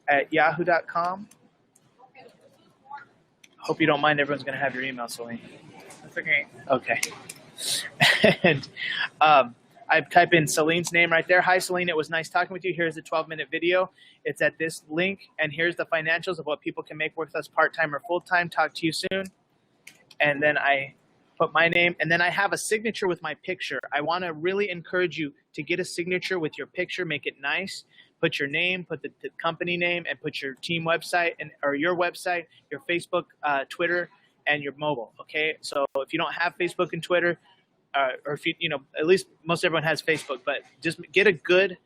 at yahoo.com. Hope you don't mind. Everyone's going to have your email, Celine. That's okay. Okay. And I type in Celine's name right there. Hi, Celine. It was nice talking with you. Here's the 12-minute video. It's at this link, and here's the financials of what people can make with us part-time or full-time. Talk to you soon. And then I put my name, and then I have a signature with my picture. I want to really encourage you to get a signature with your picture, make it nice. Put your name, put the company name, and put your team website or your website, your Facebook, Twitter, and your mobile. Okay, so if you don't have Facebook and Twitter, or if you know, at least most everyone has Facebook, but just get a good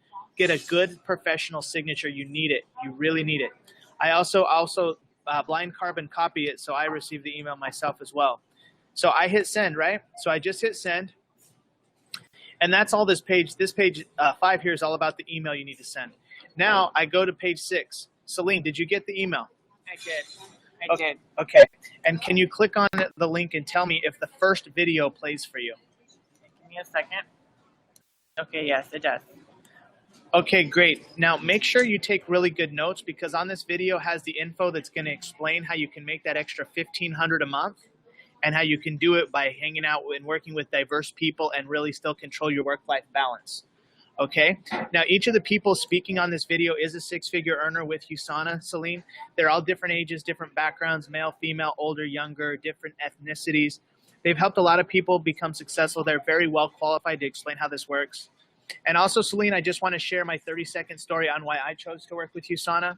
professional signature. You need it. You really need it. I also blind carbon copy it, so I receive the email myself as well. So I hit send, right? So I just hit send, and that's all this page. This page 5 here is all about the email you need to send. Now I go to page 6. Celine, did you get the email? I did. I did. Okay. And can you click on the link and tell me if the first video plays for you? Give me a second. Okay, yes, it does. Okay, great. Now make sure you take really good notes, because on this video has the info that's going to explain how you can make that extra $1,500 a month, and how you can do it by hanging out and working with diverse people and really still control your work-life balance. Okay. Now, each of the people speaking on this video is a 6-figure earner with USANA, Celine. They're all different ages, different backgrounds, male, female, older, younger, different ethnicities. They've helped a lot of people become successful. They're very well qualified to explain how this works. And also, Celine, I just want to share my 30-second story on why I chose to work with USANA.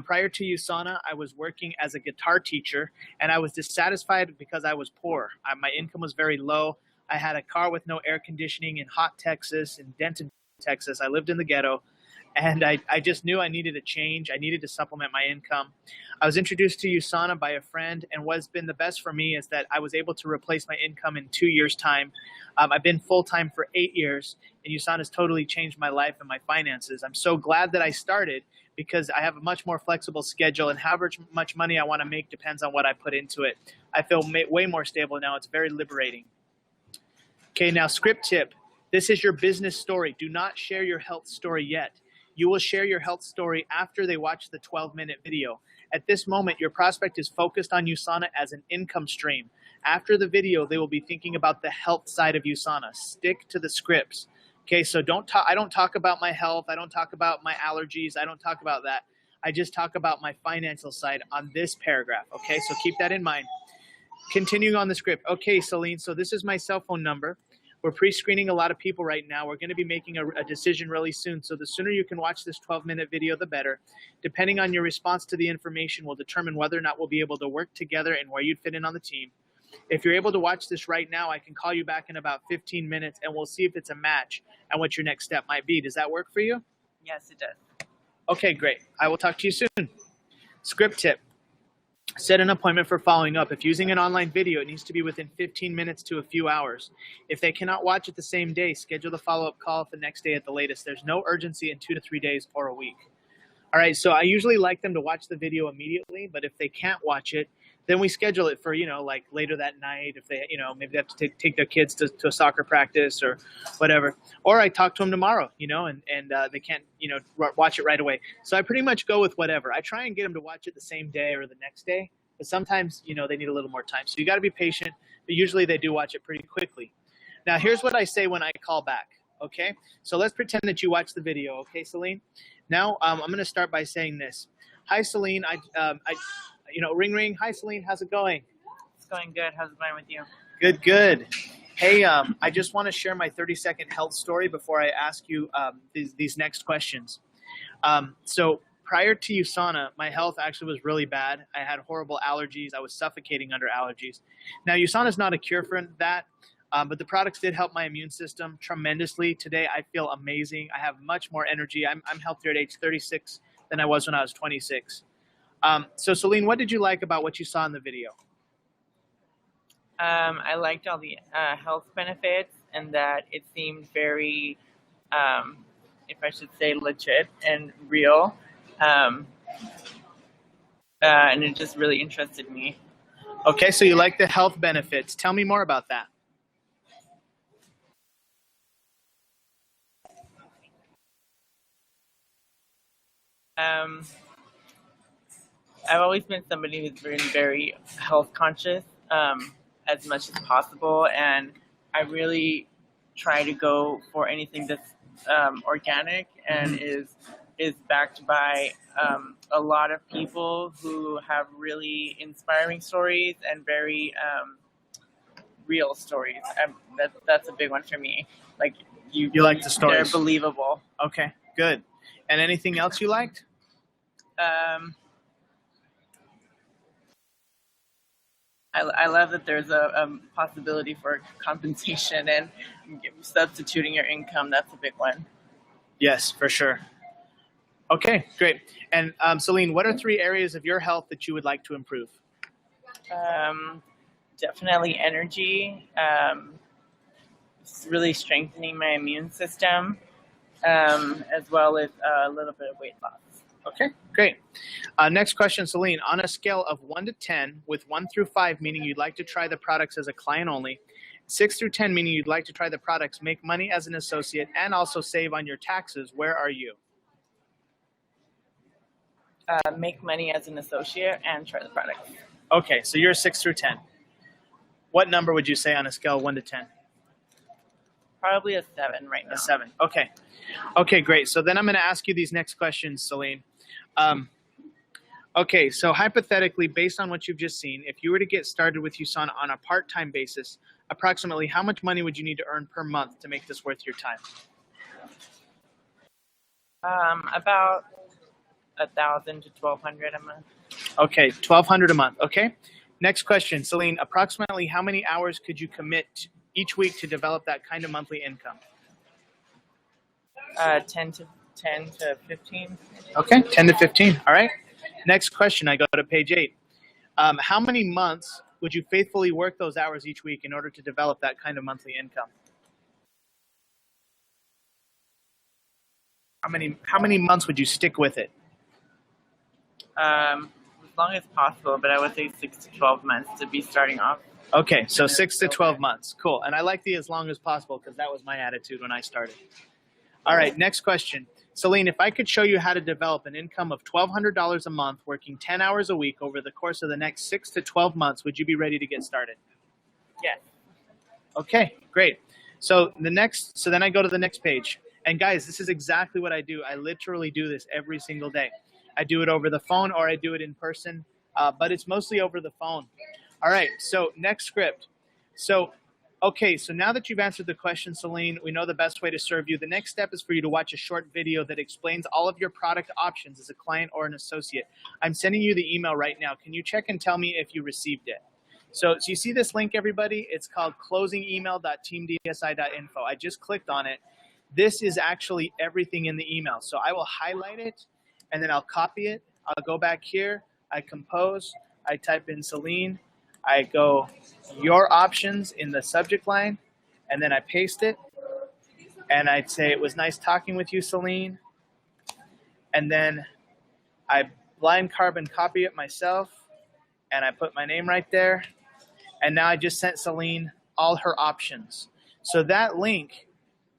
Prior to USANA, I was working as a guitar teacher, and I was dissatisfied because I was poor. My income was very low. I had a car with no air conditioning in hot Texas, in Denton, Texas. I lived in the ghetto, and I just knew I needed a change. I needed to supplement my income. I was introduced to USANA by a friend, and what's been the best for me is that I was able to replace my income in 2 years' time. I've been full-time for 8 years, and USANA has totally changed my life and my finances. I'm so glad that I started, because I have a much more flexible schedule, and however much money I want to make depends on what I put into it. I feel way more stable now. It's very liberating. Okay, now script tip. This is your business story. Do not share your health story yet. You will share your health story after they watch the 12-minute video. At this moment, your prospect is focused on USANA as an income stream. After the video, they will be thinking about the health side of USANA. Stick to the scripts. Okay, so I don't talk about my health. I don't talk about my allergies. I don't talk about that. I just talk about my financial side on this paragraph. Okay, so keep that in mind. Continuing on the script. Okay, Celine, so this is my cell phone number. We're pre-screening a lot of people right now. We're going to be making a decision really soon. So the sooner you can watch this 12-minute video, the better. Depending on your response to the information will determine whether or not we'll be able to work together and where you'd fit in on the team. If you're able to watch this right now, I can call you back in about 15 minutes, and we'll see if it's a match and what your next step might be. Does that work for you? Yes, it does. Okay, great. I will talk to you soon. Script tip. Set an appointment for following up. If using an online video, it needs to be within 15 minutes to a few hours. If they cannot watch it the same day, schedule the follow-up call the next day at the latest. There's no urgency in 2 to 3 days or a week. All right, so I usually like them to watch the video immediately, but if they can't watch it, then we schedule it for, like later that night. If they, maybe they have to take their kids to a soccer practice or whatever. Or I talk to them tomorrow, and they can't, watch it right away. So I pretty much go with whatever. I try and get them to watch it the same day or the next day. But sometimes, they need a little more time. So you got to be patient. But usually they do watch it pretty quickly. Now, here's what I say when I call back. Okay, so let's pretend that you watched the video. Okay, Celine. Now I'm going to start by saying this. Hi, Celine. Ring, ring. Hi, Celine. How's it going? It's going good. How's it going with you? Good, good. Hey, I just want to share my 30-second health story before I ask you these next questions. So prior to USANA, my health actually was really bad. I had horrible allergies. I was suffocating under allergies. Now, USANA is not a cure for that, but the products did help my immune system tremendously. Today, I feel amazing. I have much more energy. I'm healthier at age 36 than I was when I was 26. So Celine, what did you like about what you saw in the video? I liked all the health benefits, and that it seemed very, if I should say, legit and real. And it just really interested me. Okay, so you like the health benefits. Tell me more about that. I've always been somebody who's been very health conscious as much as possible, and I really try to go for anything that's organic and is backed by a lot of people who have really inspiring stories and very real stories. That's a big one for me. Like You like the stories? They're believable. Okay, good. And anything else you liked? I love that there's a possibility for compensation and substituting your income. That's a big one. Yes, for sure. Okay, great. And Celine, what are 3 areas of your health that you would like to improve? Definitely energy, really strengthening my immune system, as well as a little bit of weight loss. Okay, great. Next question, Celine. On a scale of 1 to 10, with 1 through 5 meaning you'd like to try the products as a client only, 6 through 10 meaning you'd like to try the products, make money as an associate, and also save on your taxes, where are you? Make money as an associate and try the products. Okay, so you're 6 through 10. What number would you say on a scale of 1 to 10? Probably a 7 right now. A 7. Okay. Okay, great. So then I'm going to ask you these next questions, Celine. Okay, so hypothetically, based on what you've just seen, if you were to get started with USANA on a part-time basis, approximately how much money would you need to earn per month to make this worth your time? About 1,000 to 1,200 a month. Okay, 1,200 a month. Okay. Next question, Celine. Approximately how many hours could you commit each week to develop that kind of monthly income? 10 to 15. Okay, 10 to 15. All right. Next question. I go to page 8. How many months would you faithfully work those hours each week in order to develop that kind of monthly income? How many months would you stick with it? As long as possible, but I would say 6 to 12 months to be starting off. Okay, so 6 to 12 months. Cool. And I like the as long as possible because that was my attitude when I started. All right, next question. Celine, if I could show you how to develop an income of $1,200 a month working 10 hours a week over the course of the next 6 to 12 months, would you be ready to get started? Yes. Okay, great. So then I go to the next page. And guys, this is exactly what I do. I literally do this every single day. I do it over the phone or I do it in person, but it's mostly over the phone. All right, so next script. So now that you've answered the question, Celine, we know the best way to serve you. The next step is for you to watch a short video that explains all of your product options as a client or an associate. I'm sending you the email right now. Can you check and tell me if you received it? So you see this link, everybody? It's called closingemail.teamdsi.info. I just clicked on it. This is actually everything in the email. So I will highlight it, and then I'll copy it. I'll go back here. I compose. I type in Celine. I go your options in the subject line, and then I paste it. And I'd say it was nice talking with you, Celine. And then I blind carbon copy it myself, and I put my name right there. And now I just sent Celine all her options. So that link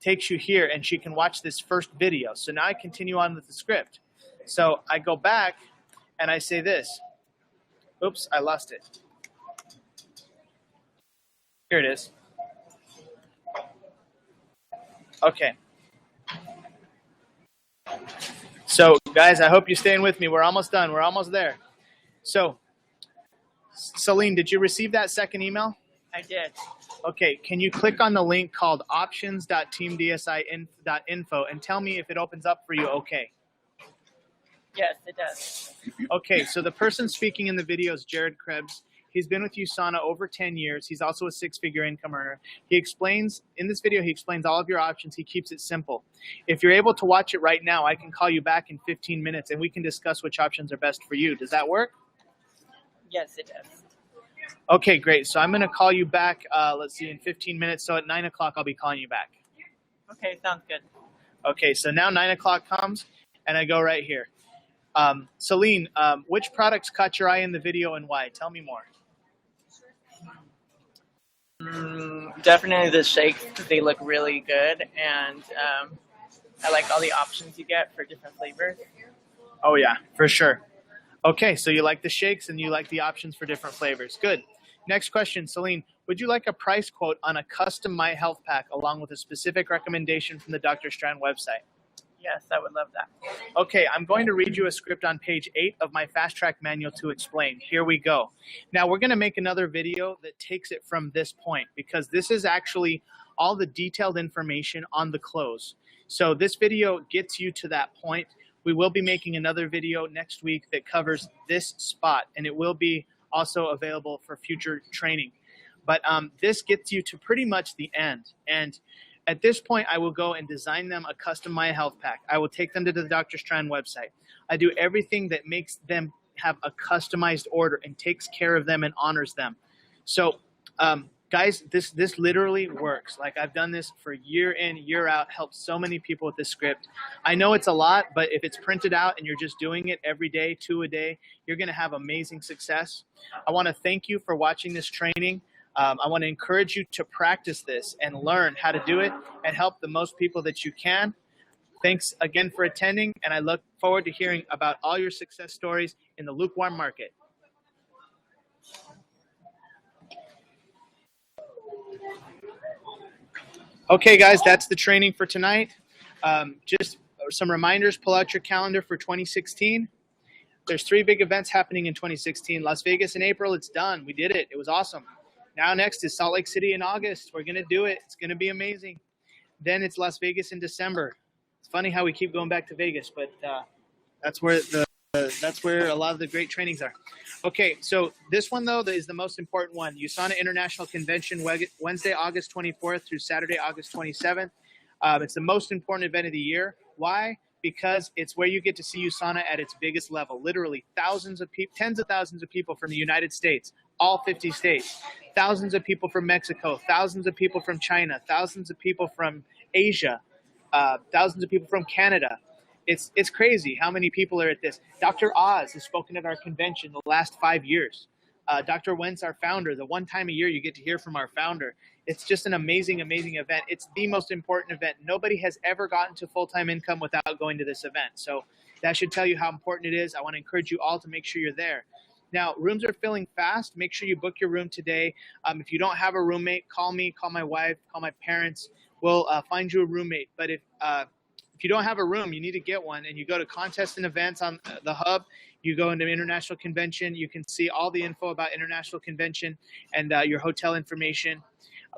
takes you here, and she can watch this first video. So now I continue on with the script. So I go back, and I say this. Oops, I lost it. Here it is. Okay. So, guys, I hope you're staying with me. We're almost done. We're almost there. So, Celine, did you receive that second email? I did. Okay, can you click on the link called options.teamdsi.info and tell me if it opens up for you okay? Yes, it does. Okay, so the person speaking in the video is Jared Crebs. He's been with USANA over 10 years. He's also a 6-figure income earner. He explains all of your options. He keeps it simple. If you're able to watch it right now, I can call you back in 15 minutes and we can discuss which options are best for you. Does that work? Yes, it does. Okay, great. So I'm going to call you back, let's see, in 15 minutes. So at 9 o'clock, I'll be calling you back. Okay, sounds good. Okay, so now 9 o'clock comes and I go right here. Celine, which products caught your eye in the video and why? Tell me more. Definitely the shakes because they look really good, and I like all the options you get for different flavors. Oh yeah, for sure. Okay, so you like the shakes and you like the options for different flavors. Good. Next question, Celine, would you like a price quote on a custom My Health Pack along with a specific recommendation from the Dr. Strand website? Yes, I would love that. Okay, I'm going to read you a script on page 8 of my fast track manual to explain. Here we go. Now we're going to make another video that takes it from this point, because this is actually all the detailed information on the close. So this video gets you to that point. We will be making another video next week that covers this spot, and it will be also available for future training. But this gets you to pretty much the end. And at this point, I will go and design them a custom My Health Pack. I will take them to the Dr. Strand website. I do everything that makes them have a customized order and takes care of them and honors them. So, guys, this literally works. Like, I've done this for year in, year out, helped so many people with this script. I know it's a lot, but if it's printed out and you're just doing it every day, 2 a day, you're going to have amazing success. I want to thank you for watching this training. I want to encourage you to practice this and learn how to do it and help the most people that you can. Thanks again for attending, and I look forward to hearing about all your success stories in the lukewarm market. Okay, guys, that's the training for tonight. Just some reminders, pull out your calendar for 2016. There's 3 big events happening in 2016. Las Vegas in April, it's done. We did it. It was awesome. Now next is Salt Lake City in August. We're going to do it. It's going to be amazing. Then it's Las Vegas in December. It's funny how we keep going back to Vegas, but that's where a lot of the great trainings are. Okay, so this one, though, is the most important one. USANA International Convention, Wednesday, August 24th through Saturday, August 27th. It's the most important event of the year. Why? Because it's where you get to see USANA at its biggest level. Literally thousands of people, tens of thousands of people from the United States, all 50 states, thousands of people from Mexico, thousands of people from China, thousands of people from Asia, thousands of people from Canada. It's crazy how many people are at this. Dr. Oz has spoken at our convention the last 5 years. Dr. Wentz, our founder, the one time a year you get to hear from our founder. It's just an amazing, amazing event. It's the most important event. Nobody has ever gotten to full-time income without going to this event. So that should tell you how important it is. I want to encourage you all to make sure you're there. Now, rooms are filling fast. Make sure you book your room today. If you don't have a roommate, call me, call my wife, call my parents. We'll find you a roommate. But if you don't have a room, you need to get one. And you go to contests and events on the hub. You go into International Convention. You can see all the info about International Convention and your hotel information.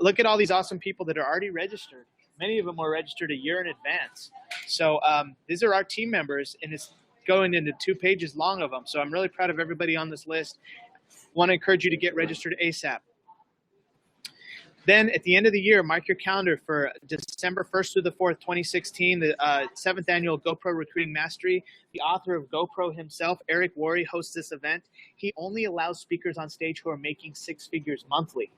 Look at all these awesome people that are already registered. Many of them were registered a year in advance. So these are our team members, and it's going into 2 pages long of them. So I'm really proud of everybody on this list. Want to encourage you to get registered ASAP. Then at the end of the year, mark your calendar for December 1st through the 4th, 2016, the 7th annual GoPro Recruiting Mastery. The author of GoPro himself, Eric Worre, hosts this event. He only allows speakers on stage who are making 6 figures monthly.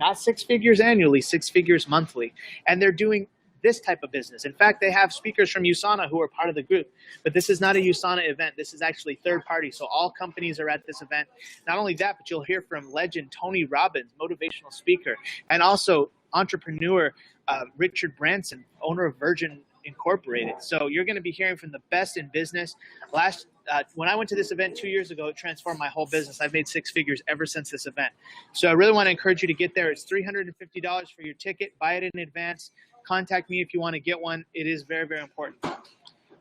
Not 6 figures annually, 6 figures monthly. And they're doing this type of business. In fact, they have speakers from USANA who are part of the group. But this is not a USANA event. This is actually third party. So all companies are at this event. Not only that, but you'll hear from legend Tony Robbins, motivational speaker, and also entrepreneur Richard Branson, owner of Virgin Incorporated. So you're going to be hearing from the best in business. When I went to this event 2 years ago, it transformed my whole business. I've made 6 figures ever since this event. So I really want to encourage you to get there. It's $350 for your ticket. Buy it in advance. Contact me if you want to get one. It is very, very important.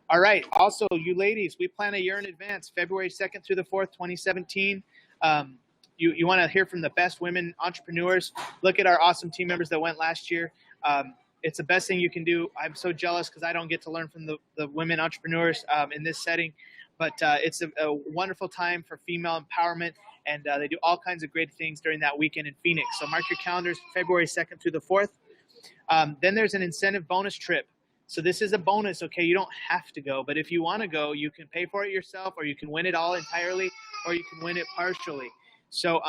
All right. Also, you ladies, we plan a year in advance, February 2nd through the 4th, 2017. You want to hear from the best women entrepreneurs. Look at our awesome team members that went last year. It's the best thing you can do. I'm so jealous because I don't get to learn from the women entrepreneurs in this setting. But it's a wonderful time for female empowerment, and they do all kinds of great things during that weekend in Phoenix. So mark your calendars, February 2nd through the 4th. Then there's an incentive bonus trip. So this is a bonus, okay? You don't have to go, but if you want to go, you can pay for it yourself, or you can win it all entirely, or you can win it partially. So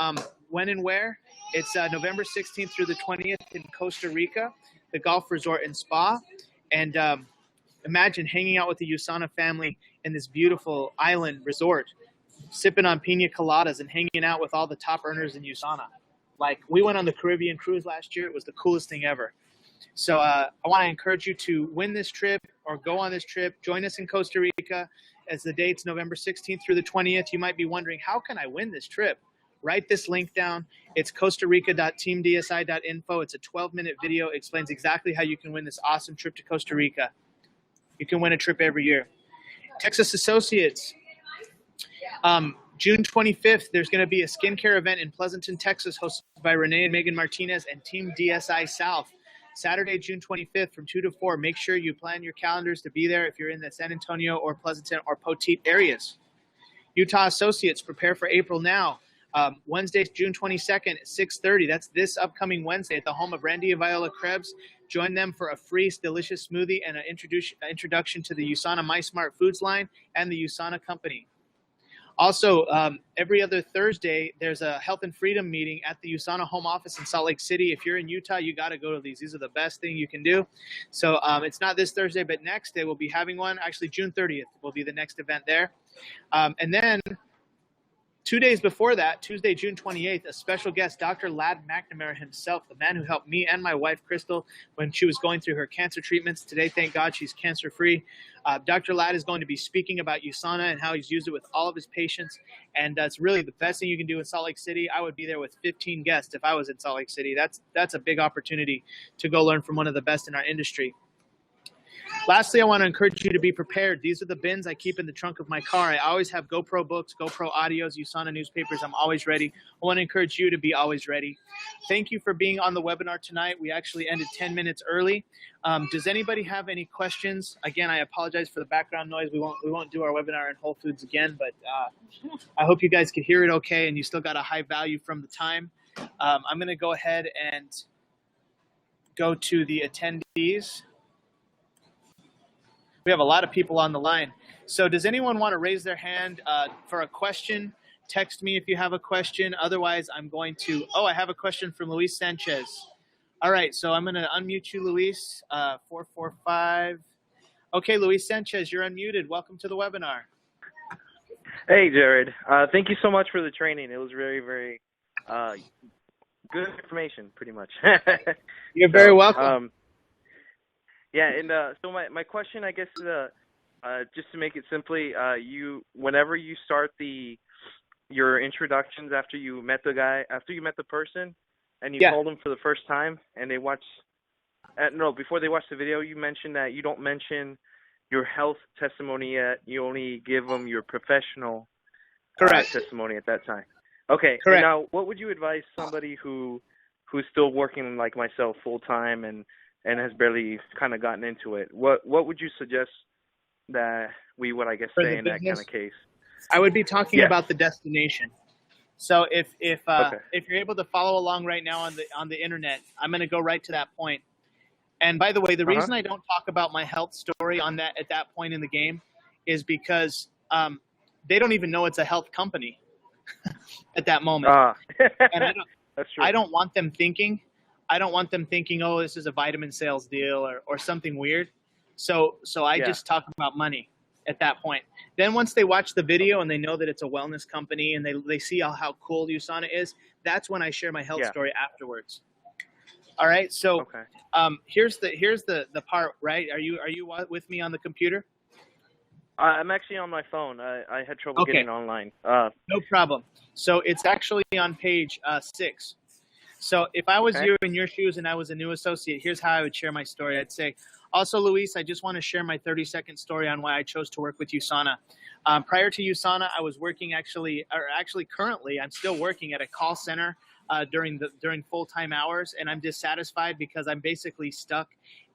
when and where? It's November 16th through the 20th in Costa Rica, the golf resort and spa. And imagine hanging out with the USANA family in this beautiful island resort, sipping on pina coladas and hanging out with all the top earners in USANA. Like, we went on the Caribbean cruise last year. It was the coolest thing ever. So I want to encourage you to win this trip or go on this trip. Join us in Costa Rica as the date's November 16th through the 20th. You might be wondering, how can I win this trip? Write this link down. It's costarica.teamdsi.info. It's a 12-minute video. It explains exactly how you can win this awesome trip to Costa Rica. You can win a trip every year. Texas Associates. June 25th, there's going to be a skincare event in Pleasanton, Texas, hosted by Renee and Megan Martinez and Team DSI South. Saturday, June 25th from 2 to 4. Make sure you plan your calendars to be there if you're in the San Antonio or Pleasanton or Poteet areas. Utah Associates, prepare for April now. Wednesday, June 22nd at 6:30. That's this upcoming Wednesday at the home of Randy and Viola Krebs. Join them for a free delicious smoothie and an introduction to the USANA My Smart Foods line and the USANA company. Also, every other Thursday, there's a Health and Freedom meeting at the USANA home office in Salt Lake City. If you're in Utah, you got to go to these. These are the best thing you can do. So it's not this Thursday, but next day we'll be having one. Actually, June 30th will be the next event there. And then 2 days before that, Tuesday, June 28th, a special guest, Dr. Ladd McNamara himself, the man who helped me and my wife, Crystal, when she was going through her cancer treatments. Today, thank God, she's cancer-free. Dr. Ladd is going to be speaking about USANA and how he's used it with all of his patients. And that's really the best thing you can do in Salt Lake City. I would be there with 15 guests if I was in Salt Lake City. That's a big opportunity to go learn from one of the best in our industry. Lastly, I want to encourage you to be prepared. These are the bins I keep in the trunk of my car. I always have GoPro books, GoPro audios, USANA newspapers. I'm always ready. I want to encourage you to be always ready. Thank you for being on the webinar tonight. We actually ended 10 minutes early. Does anybody have any questions? Again, I apologize for the background noise. We won't do our webinar in Whole Foods again, but I hope you guys could hear it okay and you still got a high value from the time. I'm going to go ahead and go to the attendees. We have a lot of people on the line. So does anyone want to raise their hand for a question? Text me if you have a question. Otherwise, I'm going to, I have a question from Luis Sanchez. All right, so I'm going to unmute you, Luis, 445. Okay, Luis Sanchez, you're unmuted. Welcome to the webinar. Hey, Jared. Thank you so much for the training. It was very, very good information, pretty much. You're very welcome. Yeah, and so my question, I guess, just to make it simply, whenever you start your introductions after you met the person, and you told them for the first time, and they before they watch the video, you mentioned that you don't mention your health testimony yet. You only give them your professional testimony at that time. Okay. Correct. Now, what would you advise somebody who's still working like myself full time and has barely kind of gotten into it? What would you suggest that we would, I guess, say in that kind of case? I would be talking about the destination. So if you're able to follow along right now on the internet, I'm going to go right to that point. And by the way, the reason I don't talk about my health story at that point in the game is because they don't even know it's a health company at that moment. And That's true. I don't want them thinking, oh, this is a vitamin sales deal or something weird. So I just talk about money at that point. Then once they watch the video and they know that it's a wellness company and they see how cool USANA is, that's when I share my health story afterwards. All right. So here's the part, right? Are you with me on the computer? I'm actually on my phone. I had trouble getting online. No problem. So it's actually on page 6. So if I was you in your shoes and I was a new associate, here's how I would share my story. I'd say, also, Luis, I just want to share my 30-second story on why I chose to work with USANA. Prior to USANA, I was working currently, I'm still working at a call center during full-time hours, and I'm dissatisfied because I'm basically stuck,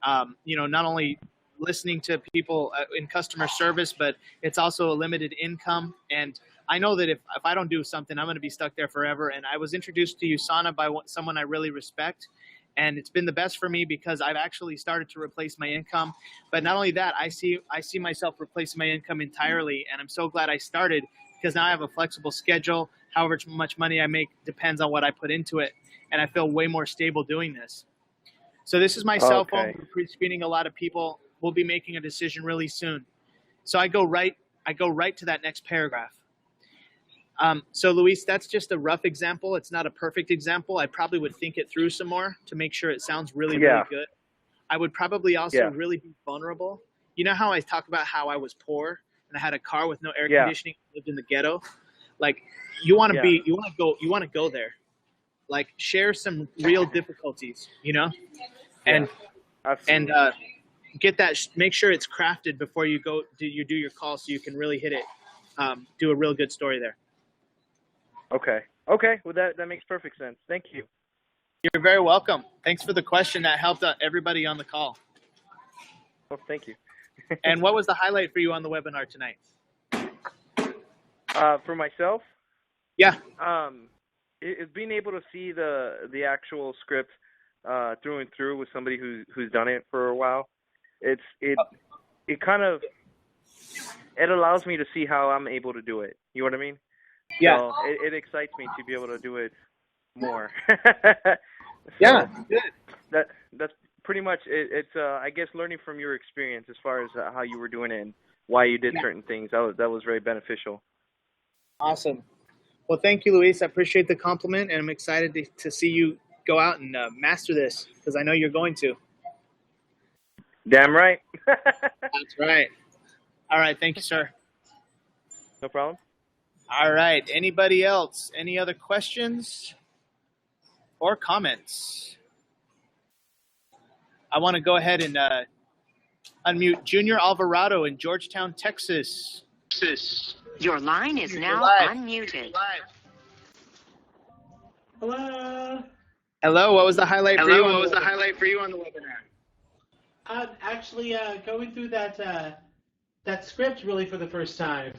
not only listening to people in customer service, but it's also a limited income. And I know that if I don't do something, I'm going to be stuck there forever. And I was introduced to USANA by someone I really respect. And it's been the best for me because I've actually started to replace my income. But not only that, I see myself replacing my income entirely. And I'm so glad I started because now I have a flexible schedule. However much money I make depends on what I put into it. And I feel way more stable doing this. So this is my cell phone. We're pre-screening a lot of people. We'll be making a decision really soon. So I go right to that next paragraph. So Luis, that's just a rough example. It's not a perfect example. I probably would think it through some more to make sure it sounds really, really good. I would probably also really be vulnerable. You know how I talk about how I was poor and I had a car with no air conditioning, lived in the ghetto? Like you want to go there. Like share some real difficulties, and get that. Make sure it's crafted before you do your call, so you can really hit it. Do a real good story there. Okay. Okay. Well, that makes perfect sense. Thank you. You're very welcome. Thanks for the question. That helped out everybody on the call. Well, thank you. And what was the highlight for you on the webinar tonight? For myself, Yeah. it's being able to see the actual script through and through with somebody who's done it for a while. It kind of allows me to see how I'm able to do it. You know what I mean? Yeah. So it excites me to be able to do it more. Yeah. Good. That's pretty much it. It's I guess learning from your experience as far as how you were doing it and why you did certain things. That was very beneficial. Awesome. Well, thank you, Luis. I appreciate the compliment, and I'm excited to see you go out and master this, because I know you're going to. Damn right. That's right. All right. Thank you, sir. No problem. All right. Anybody else? Any other questions or comments? I want to go ahead and unmute Junior Alvarado in Georgetown, Texas. Your line is now live. unmuted. Hello. Hello. What was the highlight for you? What was the highlight for you on the webinar? Actually, going through that script really for the first time.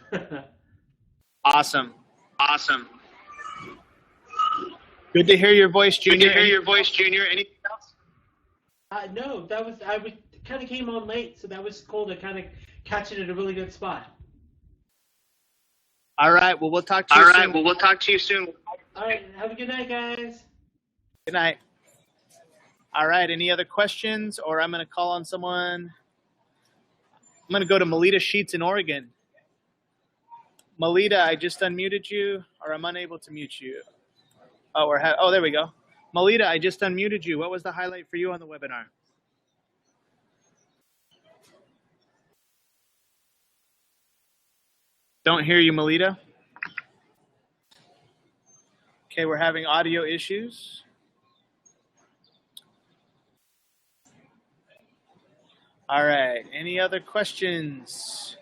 Awesome. Good to hear your voice, Junior. Anything else? No, I kind of came on late, so that was cool to kind of catch it at a really good spot. All right. Well, we'll talk to you soon. All right. Have a good night, guys. Good night. All right. Any other questions? Or I'm going to call on someone. I'm going to go to Melita Sheets in Oregon. Melita, I just unmuted you, or I'm unable to mute you. Oh, there we go. Melita, I just unmuted you. What was the highlight for you on the webinar? Don't hear you, Melita. Okay, we're having audio issues. All right, any other questions?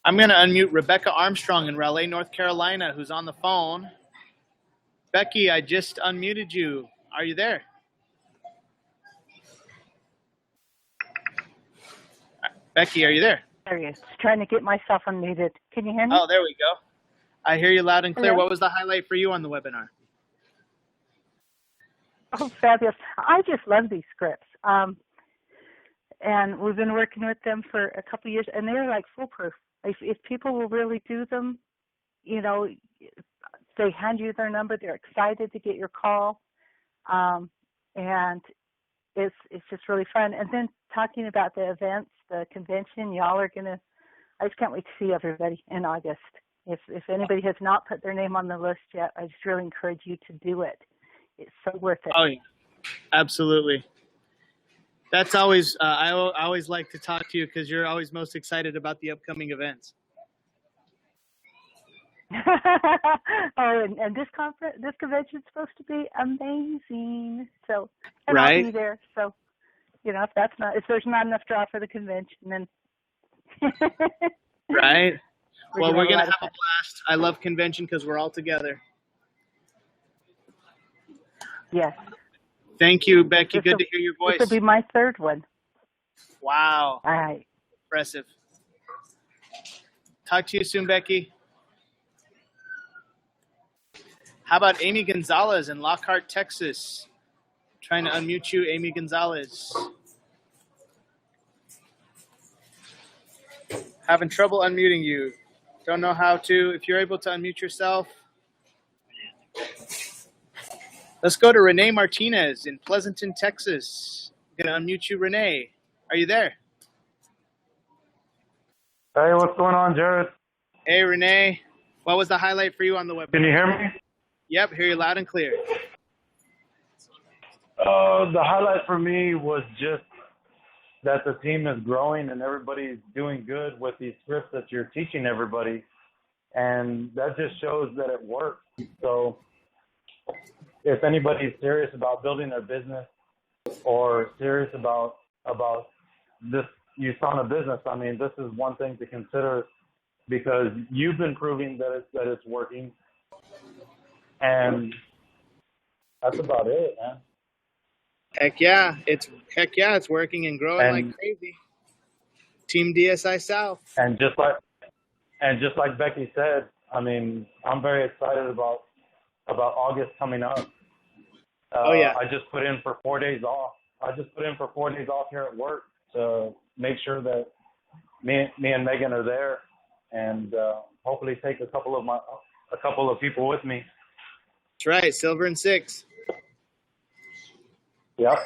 I'm going to unmute Rebecca Armstrong in Raleigh, North Carolina, who's on the phone. Becky, I just unmuted you. Are you there? Becky, are you there? There he is. Trying to get myself unmuted. Can you hear me? Oh, there we go. I hear you loud and clear. Hello? What was the highlight for you on the webinar? Oh, fabulous. I just love these scripts. And we've been working with them for a couple of years, and they're like foolproof. If people will really do them, you know, they hand you their number, they're excited to get your call, and it's just really fun. And then talking about the events, the convention, y'all are gonna. I just can't wait to see everybody in August. If anybody has not put their name on the list yet, I just really encourage you to do it. It's so worth it. Oh, yeah. Absolutely. That's always, I always like to talk to you because you're always most excited about the upcoming events. and this convention's supposed to be amazing. So, and Right. I'll be there. So, you know, if there's not enough draw for the convention, then Right. Well, we're going to have have a blast. I love convention because we're all together. Yes. Thank you, Becky. Good to hear your voice. This will be my third one. Wow. All right. Impressive. Talk to you soon, Becky. How about Amy Gonzalez in Lockhart, Texas? Trying to unmute you, Amy Gonzalez. Having trouble unmuting you. Don't know how to. If you're able to unmute yourself. Let's go to Renee Martinez in Pleasanton, Texas. I'm going to unmute you, Renee. Are you there? Hey, what's going on, Jared? Hey, Renee. What was the highlight for you on the webinar? Can you hear me? Yep, hear you loud and clear. The highlight for me was just that the team is growing and everybody's doing good with these scripts that you're teaching everybody. And that just shows that it works. So if anybody's serious about building their business or serious about this USANA business, I mean, this is one thing to consider because you've been proving that it's working, and that's about it, man. Heck yeah, it's working and growing like crazy. Team DSI South. And just like Becky said, I mean, I'm very excited about August coming up. I just put in for 4 days off. Here at work to make sure that me and Megan are there, and hopefully take a couple of people with me. That's right, Silver and 6. Yep.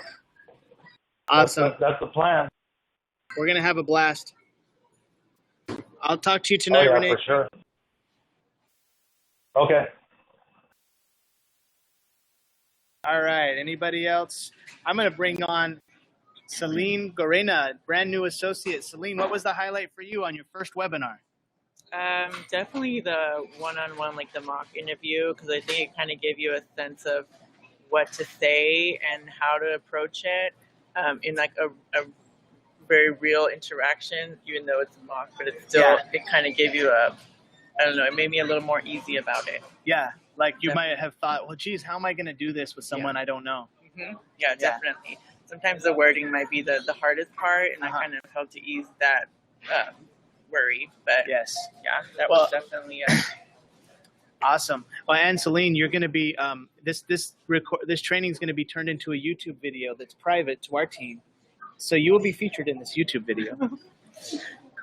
Awesome. That's the plan. We're gonna have a blast. I'll talk to you tonight, Oh, yeah, Renee. for sure. Okay. All right. Anybody else? I'm gonna bring on Celine Gorena, brand new associate. Celine, what was the highlight for you on your first webinar? Definitely the one-on-one, like the mock interview, because I think it kind of gave you a sense of what to say and how to approach it in like a very real interaction, even though it's a mock, but it's still, it kind of gave you I don't know, it made me a little more easy about it. Yeah, like you might have thought, well, geez, how am I going to do this with someone I don't know? Mm-hmm. Yeah, definitely. Sometimes the wording might be the hardest part, and I kind of helped to ease that worry. But yes, yeah, that was definitely awesome. Well, and Celine, you're going to be this training is going to be turned into a YouTube video that's private to our team, so you will be featured in this YouTube video.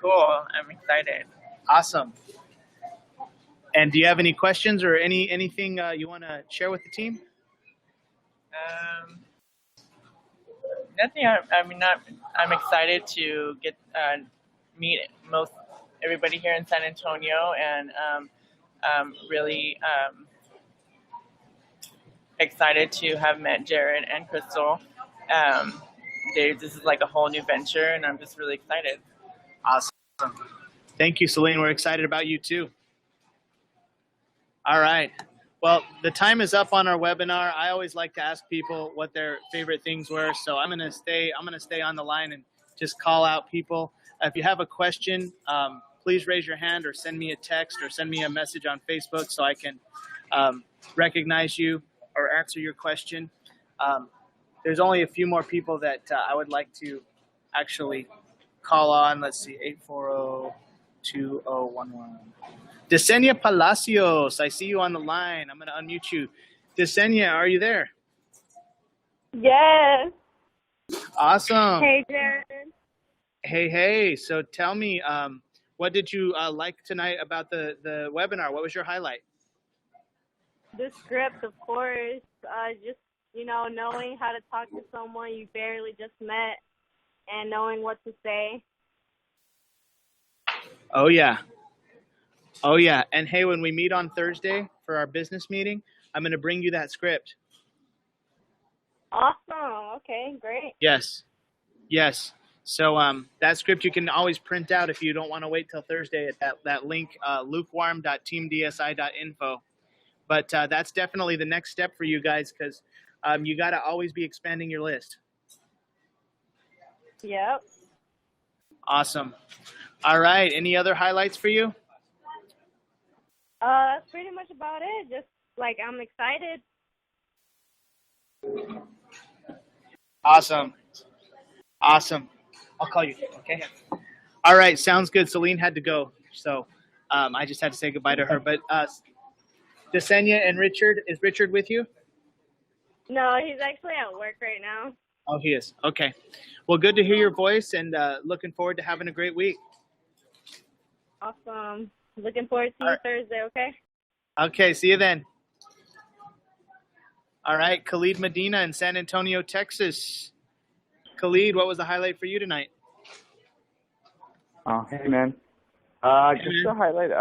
Cool. I'm excited. Awesome. And do you have any questions or anything you want to share with the team? Nothing. I'm excited to get meet everybody here in San Antonio, and really excited to have met Jared and Crystal. This is like a whole new venture, and I'm just really excited. Awesome. Thank you, Celine. We're excited about you too. All right. Well, the time is up on our webinar. I always like to ask people what their favorite things were, so I'm gonna stay on the line and just call out people. If you have a question, please raise your hand or send me a text or send me a message on Facebook so I can recognize you or answer your question. There's only a few more people that I would like to actually call on. Let's see, 840-2011. Desenia Palacios, I see you on the line. I'm going to unmute you. Desenia, are you there? Yes. Awesome. Hey, Jared. Hey. So tell me, what did you like tonight about the webinar? What was your highlight? The script, of course. Just, knowing how to talk to someone you barely just met and knowing what to say. Oh, yeah. And hey, when we meet on Thursday for our business meeting, I'm going to bring you that script. Awesome. Okay, great. Yes. So that script you can always print out if you don't want to wait till Thursday at that link, lukewarm.teamdsi.info. But that's definitely the next step for you guys because you got to always be expanding your list. Yep. Awesome. All right. Any other highlights for you? That's pretty much about it. Just I'm excited. Awesome. I'll call you. Okay. All right. Sounds good. Celine had to go. So I just had to say goodbye to her. But Desenia and Richard, is Richard with you? No, he's actually at work right now. Oh, he is. Okay. Well, good to hear your voice and looking forward to having a great week. Awesome. Looking forward to you Thursday, okay? Okay, see you then. All right, Khalid Medina in San Antonio, Texas. Khalid, what was the highlight for you tonight? Hey, man. Just a highlight.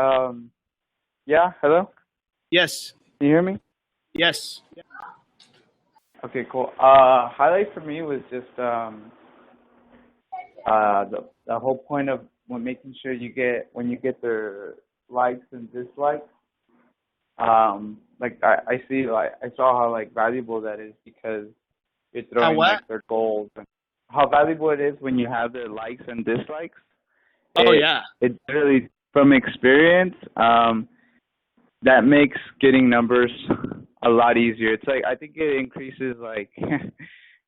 Yeah, hello? Yes. Can you hear me? Yes. Okay, cool. Highlight for me was just the whole point of making sure when you get their likes and dislikes, Like I see, like I saw how like valuable that is because you're throwing like their goals and how valuable it is when you have their likes and dislikes. It really, from experience, that makes getting numbers a lot easier. It's like I think it increases like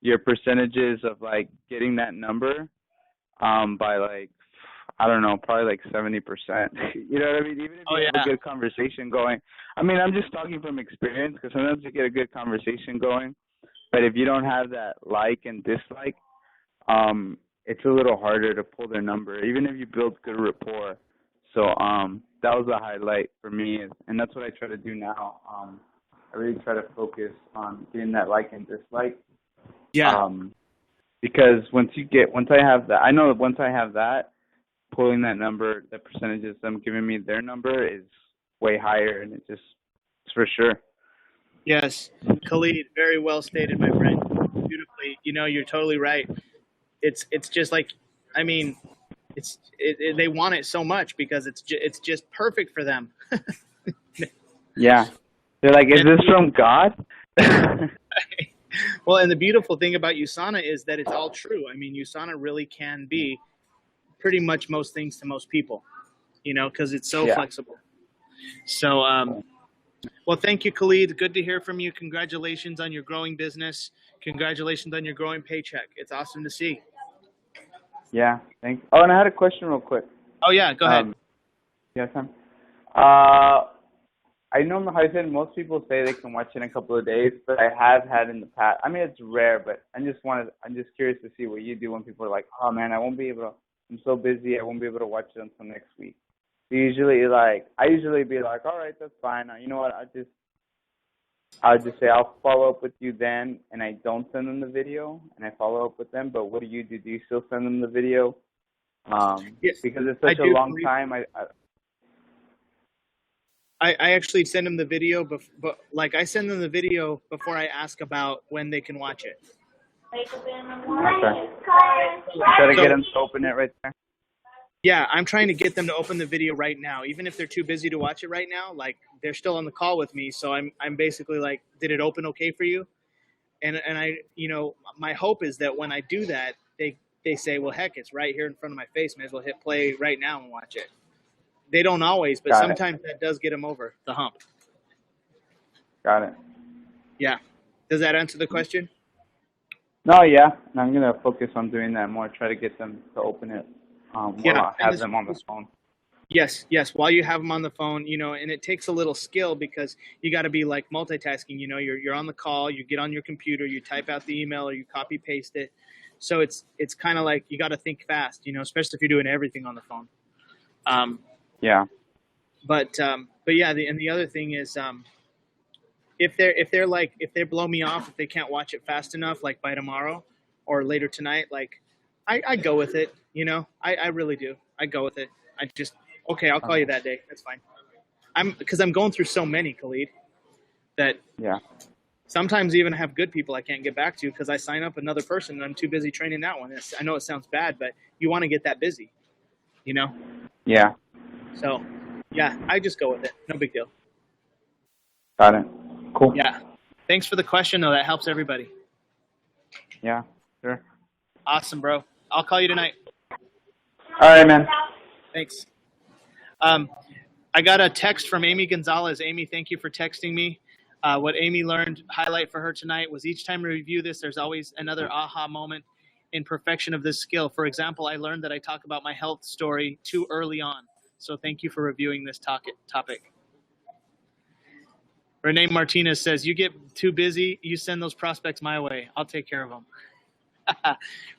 your percentages of like getting that number by like I don't know, probably like 70%. You know what I mean? Even if you have a good conversation going. I mean, I'm just talking from experience because sometimes you get a good conversation going, but if you don't have that like and dislike, it's a little harder to pull their number, even if you build good rapport. So that was a highlight for me, and that's what I try to do now. I really try to focus on getting that like and dislike. Yeah. Because once I have that, I know that once I have that, pulling that number, the percentages them giving me their number is way higher, and it's for sure. Yes, Khalid, very well stated, my friend. Beautifully. You know, you're totally right. It's just like, I mean, they want it so much because it's just perfect for them. Yeah, they're like, is this from God? Well, and the beautiful thing about USANA is that it's all true. I mean, USANA really can be pretty much most things to most people, you know, because it's so flexible. So, well, thank you, Khalid. Good to hear from you. Congratulations on your growing business. Congratulations on your growing paycheck. It's awesome to see. Yeah, thanks. Oh, and I had a question real quick. Oh, yeah, go ahead. Yes, Sam. I know how I said most people say they can watch in a couple of days, but I have had in the past. I mean, it's rare, but I'm just curious to see what you do when people are like, oh man, I'm so busy, I won't be able to watch it until next week. I usually be like, all right, that's fine. You know what? I'll just say I'll follow up with you then, and I don't send them the video, and I follow up with them. But what do? Do you still send them the video? Yes, because it's such a long time. I actually send them the video, but like I send them the video before I ask about when they can watch it. Okay. Try to get them to open it right there. Yeah, I'm trying to get them to open the video right now, even if they're too busy to watch it right now. Like they're still on the call with me, so I'm basically like, did it open okay for you? And I, you know, my hope is that when I do that, they say, well, heck, it's right here in front of my face. May as well hit play right now and watch it. They don't always, but sometimes that does get them over the hump. Got it. Yeah. Does that answer the question? No, yeah. I'm going to focus on doing that more, try to get them to open it while I have them on the phone. Yes. While you have them on the phone, you know, and it takes a little skill because you got to be like multitasking. You know, you're on the call, you get on your computer, you type out the email or you copy paste it. So it's kind of like you got to think fast, you know, especially if you're doing everything on the phone. Yeah. But yeah, the other thing is, if they blow me off, if they can't watch it fast enough, like by tomorrow or later tonight, like I go with it, you know, I really do. I go with it. Okay, I'll call you that day. That's fine. Because I'm going through so many, Khalid, that sometimes even have good people I can't get back to because I sign up another person and I'm too busy training that one. I know it sounds bad, but you want to get that busy, you know? Yeah. So, yeah, I just go with it. No big deal. Got it. Cool. Yeah. Thanks for the question, though. That helps everybody. Yeah, sure. Awesome, bro. I'll call you tonight. All right, man. Thanks. I got a text from Amy Gonzalez. Amy, thank you for texting me. What Amy learned, highlight for her tonight, was each time we review this, there's always another aha moment in perfection of this skill. For example, I learned that I talk about my health story too early on. So thank you for reviewing this topic. Renee Martinez says, you get too busy, you send those prospects my way. I'll take care of them.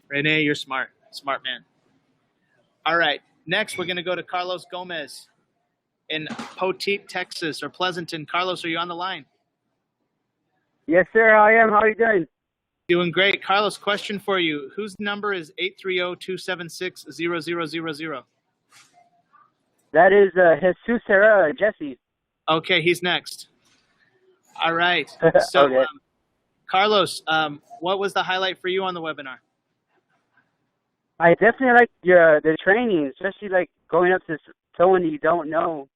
Renee, you're smart. Smart man. All right. Next, we're going to go to Carlos Gomez in Poteet, Texas, or Pleasanton. Carlos, are you on the line? Yes, sir, I am. How are you doing? Doing great. Carlos, question for you. Whose number is 830-276-0000? That is Jesus Herrera, Jesse. Okay, he's next. All right. So, okay. Carlos, what was the highlight for you on the webinar? I definitely like the training, especially like going up to someone you don't know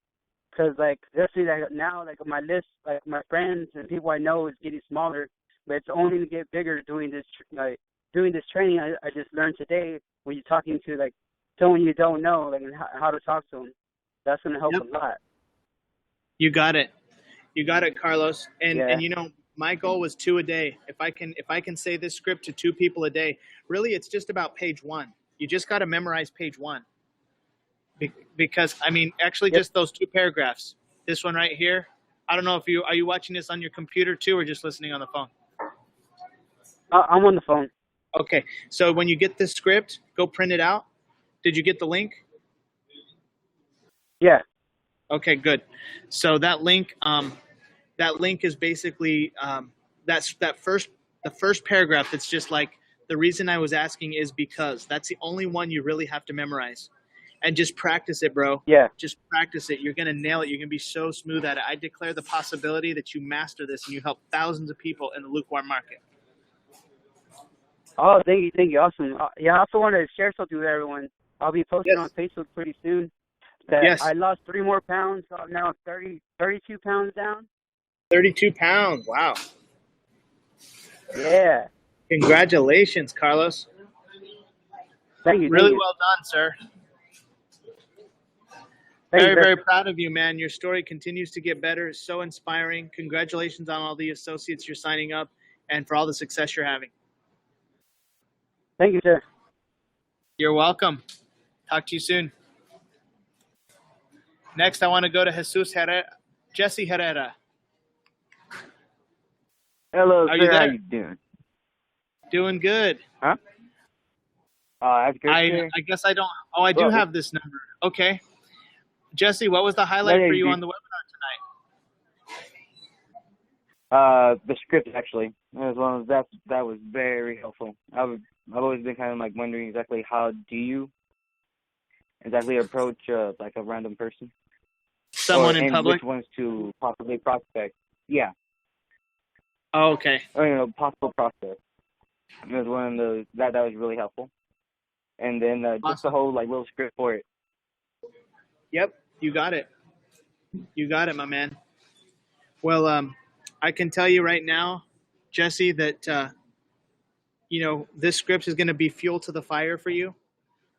Because like especially like now, like my list, like my friends and people I know is getting smaller, but it's only going to get bigger doing this training. I just learned today when you're talking to like someone you don't know, like and how to talk to them. That's going to help a lot. You got it. You got it, Carlos. And Yeah. and you know, my goal was 2 a day. If I can say this script to 2 people a day, really it's just about page 1. You just got to memorize page 1. Because I mean, actually just those 2 paragraphs. This one right here. I don't know if are you watching this on your computer too or just listening on the phone? I'm on the phone. Okay. So when you get this script, go print it out. Did you get the link? Yeah. Okay, good. So that link is basically the first paragraph. That's just like, the reason I was asking is because that's the only one you really have to memorize, and just practice it, bro. Yeah. Just practice it. You're gonna nail it. You're gonna be so smooth at it. I declare the possibility that you master this and you help thousands of people in the lukewarm market. Oh, thank you, awesome. Yeah, I also want to share something with everyone. I'll be posting on Facebook pretty soon that I lost 3 more pounds. So I'm now 32 pounds down. 32 pounds. Wow. Yeah. Congratulations, Carlos. Thank you. Really well done, sir. Very proud of you, man. Your story continues to get better. It's so inspiring. Congratulations on all the associates you're signing up and for all the success you're having. Thank you, sir. You're welcome. Talk to you soon. Next, I want to go to Jesse Herrera. Hello, Are sir. you there? How you doing? Doing good. Huh? That's good, sir. I guess I don't. Oh, I do have this number. Okay. Jesse, what was the highlight for you on the webinar tonight? The script, actually. As well as that was very helpful. I've always been kind of like wondering exactly how do you exactly approach like a random person, someone in public, which ones to possibly prospect. Yeah. Oh, okay. Or possible prospect. It was one of those that was really helpful. And then just the whole like little script for it. Yep, you got it. You got it, my man. Well, I can tell you right now, Jesse, that this script is going to be fuel to the fire for you.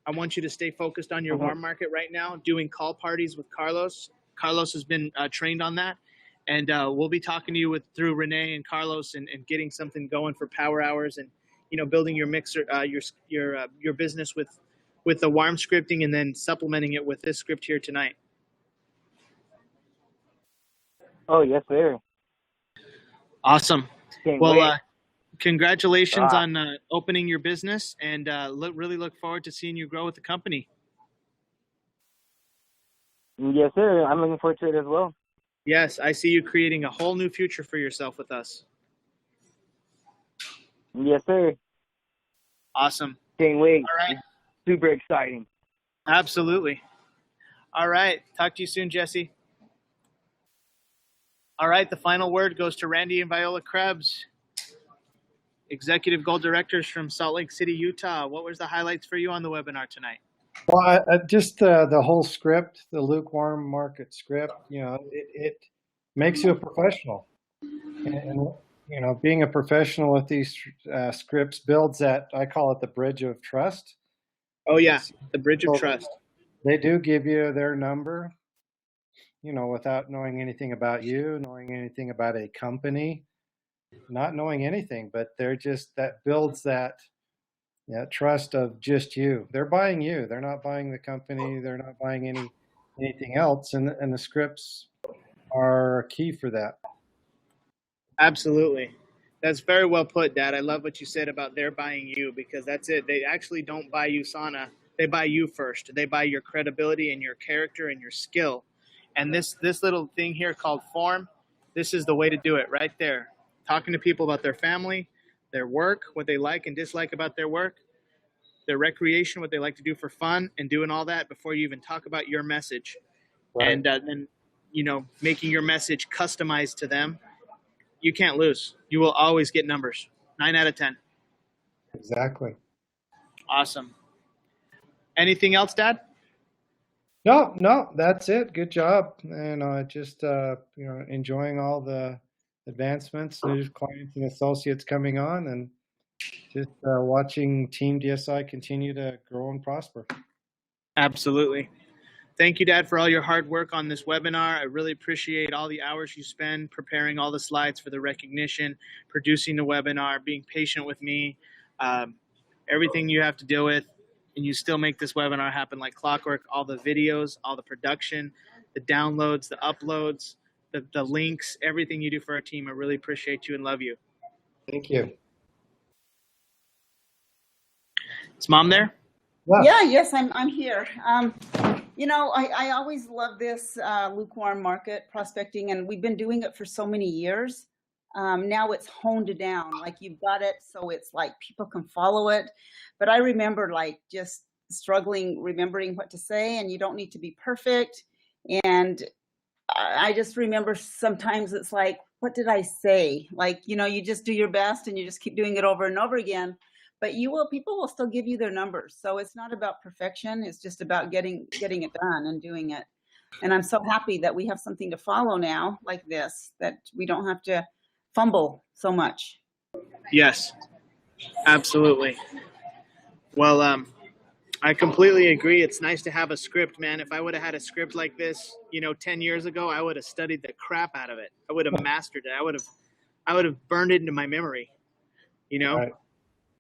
I want you to stay focused on your warm market right now, doing call parties with Carlos. Carlos has been trained on that, and we'll be talking to you through Renee and Carlos and getting something going for power hours and building your mixer, your business with the warm scripting and then supplementing it with this script here tonight. Oh, yes, sir. Awesome. Can't well, wait. Congratulations on opening your business, and really look forward to seeing you grow with the company. Yes, sir. I'm looking forward to it as well. Yes, I see you creating a whole new future for yourself with us. Yes, sir. Awesome. Can't wait. All right. It's super exciting. Absolutely. All right. Talk to you soon, Jesse. All right. The final word goes to Randy and Viola Krebs, Executive Gold Directors from Salt Lake City, Utah. What was the highlights for you on the webinar tonight? Well, just the whole script, the lukewarm market script, it makes you a professional. And being a professional with these scripts builds that, I call it the bridge of trust. Oh, yeah, the bridge of trust. They do give you their number, without knowing anything about you, knowing anything about a company, not knowing anything, but that builds that trust of just you. They're buying you. They're not buying the company. They're not buying anything else. And the scripts are key for that. Absolutely. That's very well put, Dad. I love what you said about they're buying you, because that's it. They actually don't buy USANA. They buy you first. They buy your credibility and your character and your skill. And this little thing here called form, this is the way to do it right there. Talking to people about their family, their work, what they like and dislike about their work, their recreation, what they like to do for fun, and doing all that before you even talk about your message. Right. And then, making your message customized to them. You can't lose. You will always get numbers. 9 out of 10. Exactly. Awesome. Anything else, Dad? No, that's it. Good job. And just enjoying all the advancements, new clients and associates coming on, and just watching Team DSI continue to grow and prosper. Absolutely. Thank you, Dad, for all your hard work on this webinar. I really appreciate all the hours you spend preparing all the slides for the recognition, producing the webinar, being patient with me, everything you have to deal with, and you still make this webinar happen like clockwork. All the videos, all the production, the downloads, the uploads, the links, everything you do for our team. I really appreciate you and love you. Thank you. Is Mom there? Yes, I'm here. I always love this lukewarm market prospecting, and we've been doing it for so many years. Now it's honed down, like you've got it, so it's like people can follow it. But I remember like just struggling, remembering what to say, and you don't need to be perfect. And I just remember sometimes it's like, what did I say? Like, you just do your best and you just keep doing it over and over again. But people will still give you their numbers. So it's not about perfection. It's just about getting it done and doing it. And I'm so happy that we have something to follow now like this, that we don't have to fumble so much. Yes, absolutely. Well, I completely agree. It's nice to have a script, man. If I would have had a script like this, 10 years ago, I would have studied the crap out of it. I would have mastered it. I would have burned it into my memory, Right.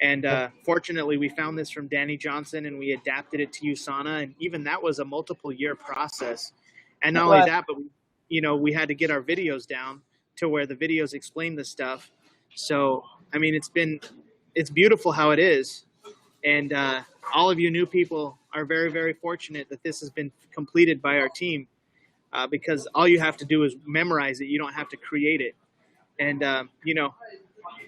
And fortunately, we found this from Danny Johnson, and we adapted it to USANA, and even that was a multiple-year process. And not only that, but we had to get our videos down to where the videos explain the stuff. So, I mean, it's beautiful how it is, and all of you new people are very, very fortunate that this has been completed by our team, because all you have to do is memorize it. You don't have to create it, and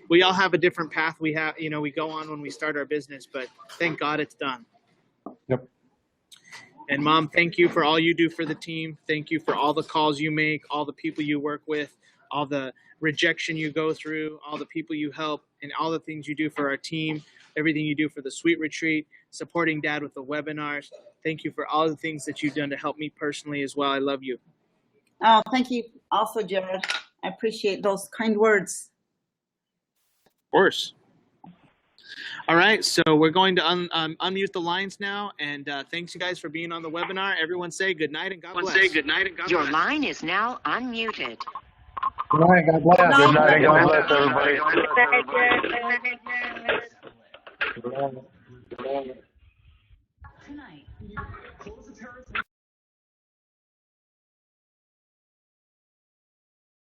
we all have a different path we go on when we start our business, but thank God it's done. Yep. And Mom, thank you for all you do for the team. Thank you for all the calls you make, all the people you work with, all the rejection you go through, all the people you help, and all the things you do for our team, everything you do for the Sweet Retreat, supporting Dad with the webinars. Thank you for all the things that you've done to help me personally as well. I love you. Oh, thank you also, Jared. I appreciate those kind words. Of course. All right, so we're going to unmute the lines now, and thanks you guys for being on the webinar. Everyone say good night and God bless. Your line is now unmuted. Good night. God bless. Good night and God bless everybody. Tonight.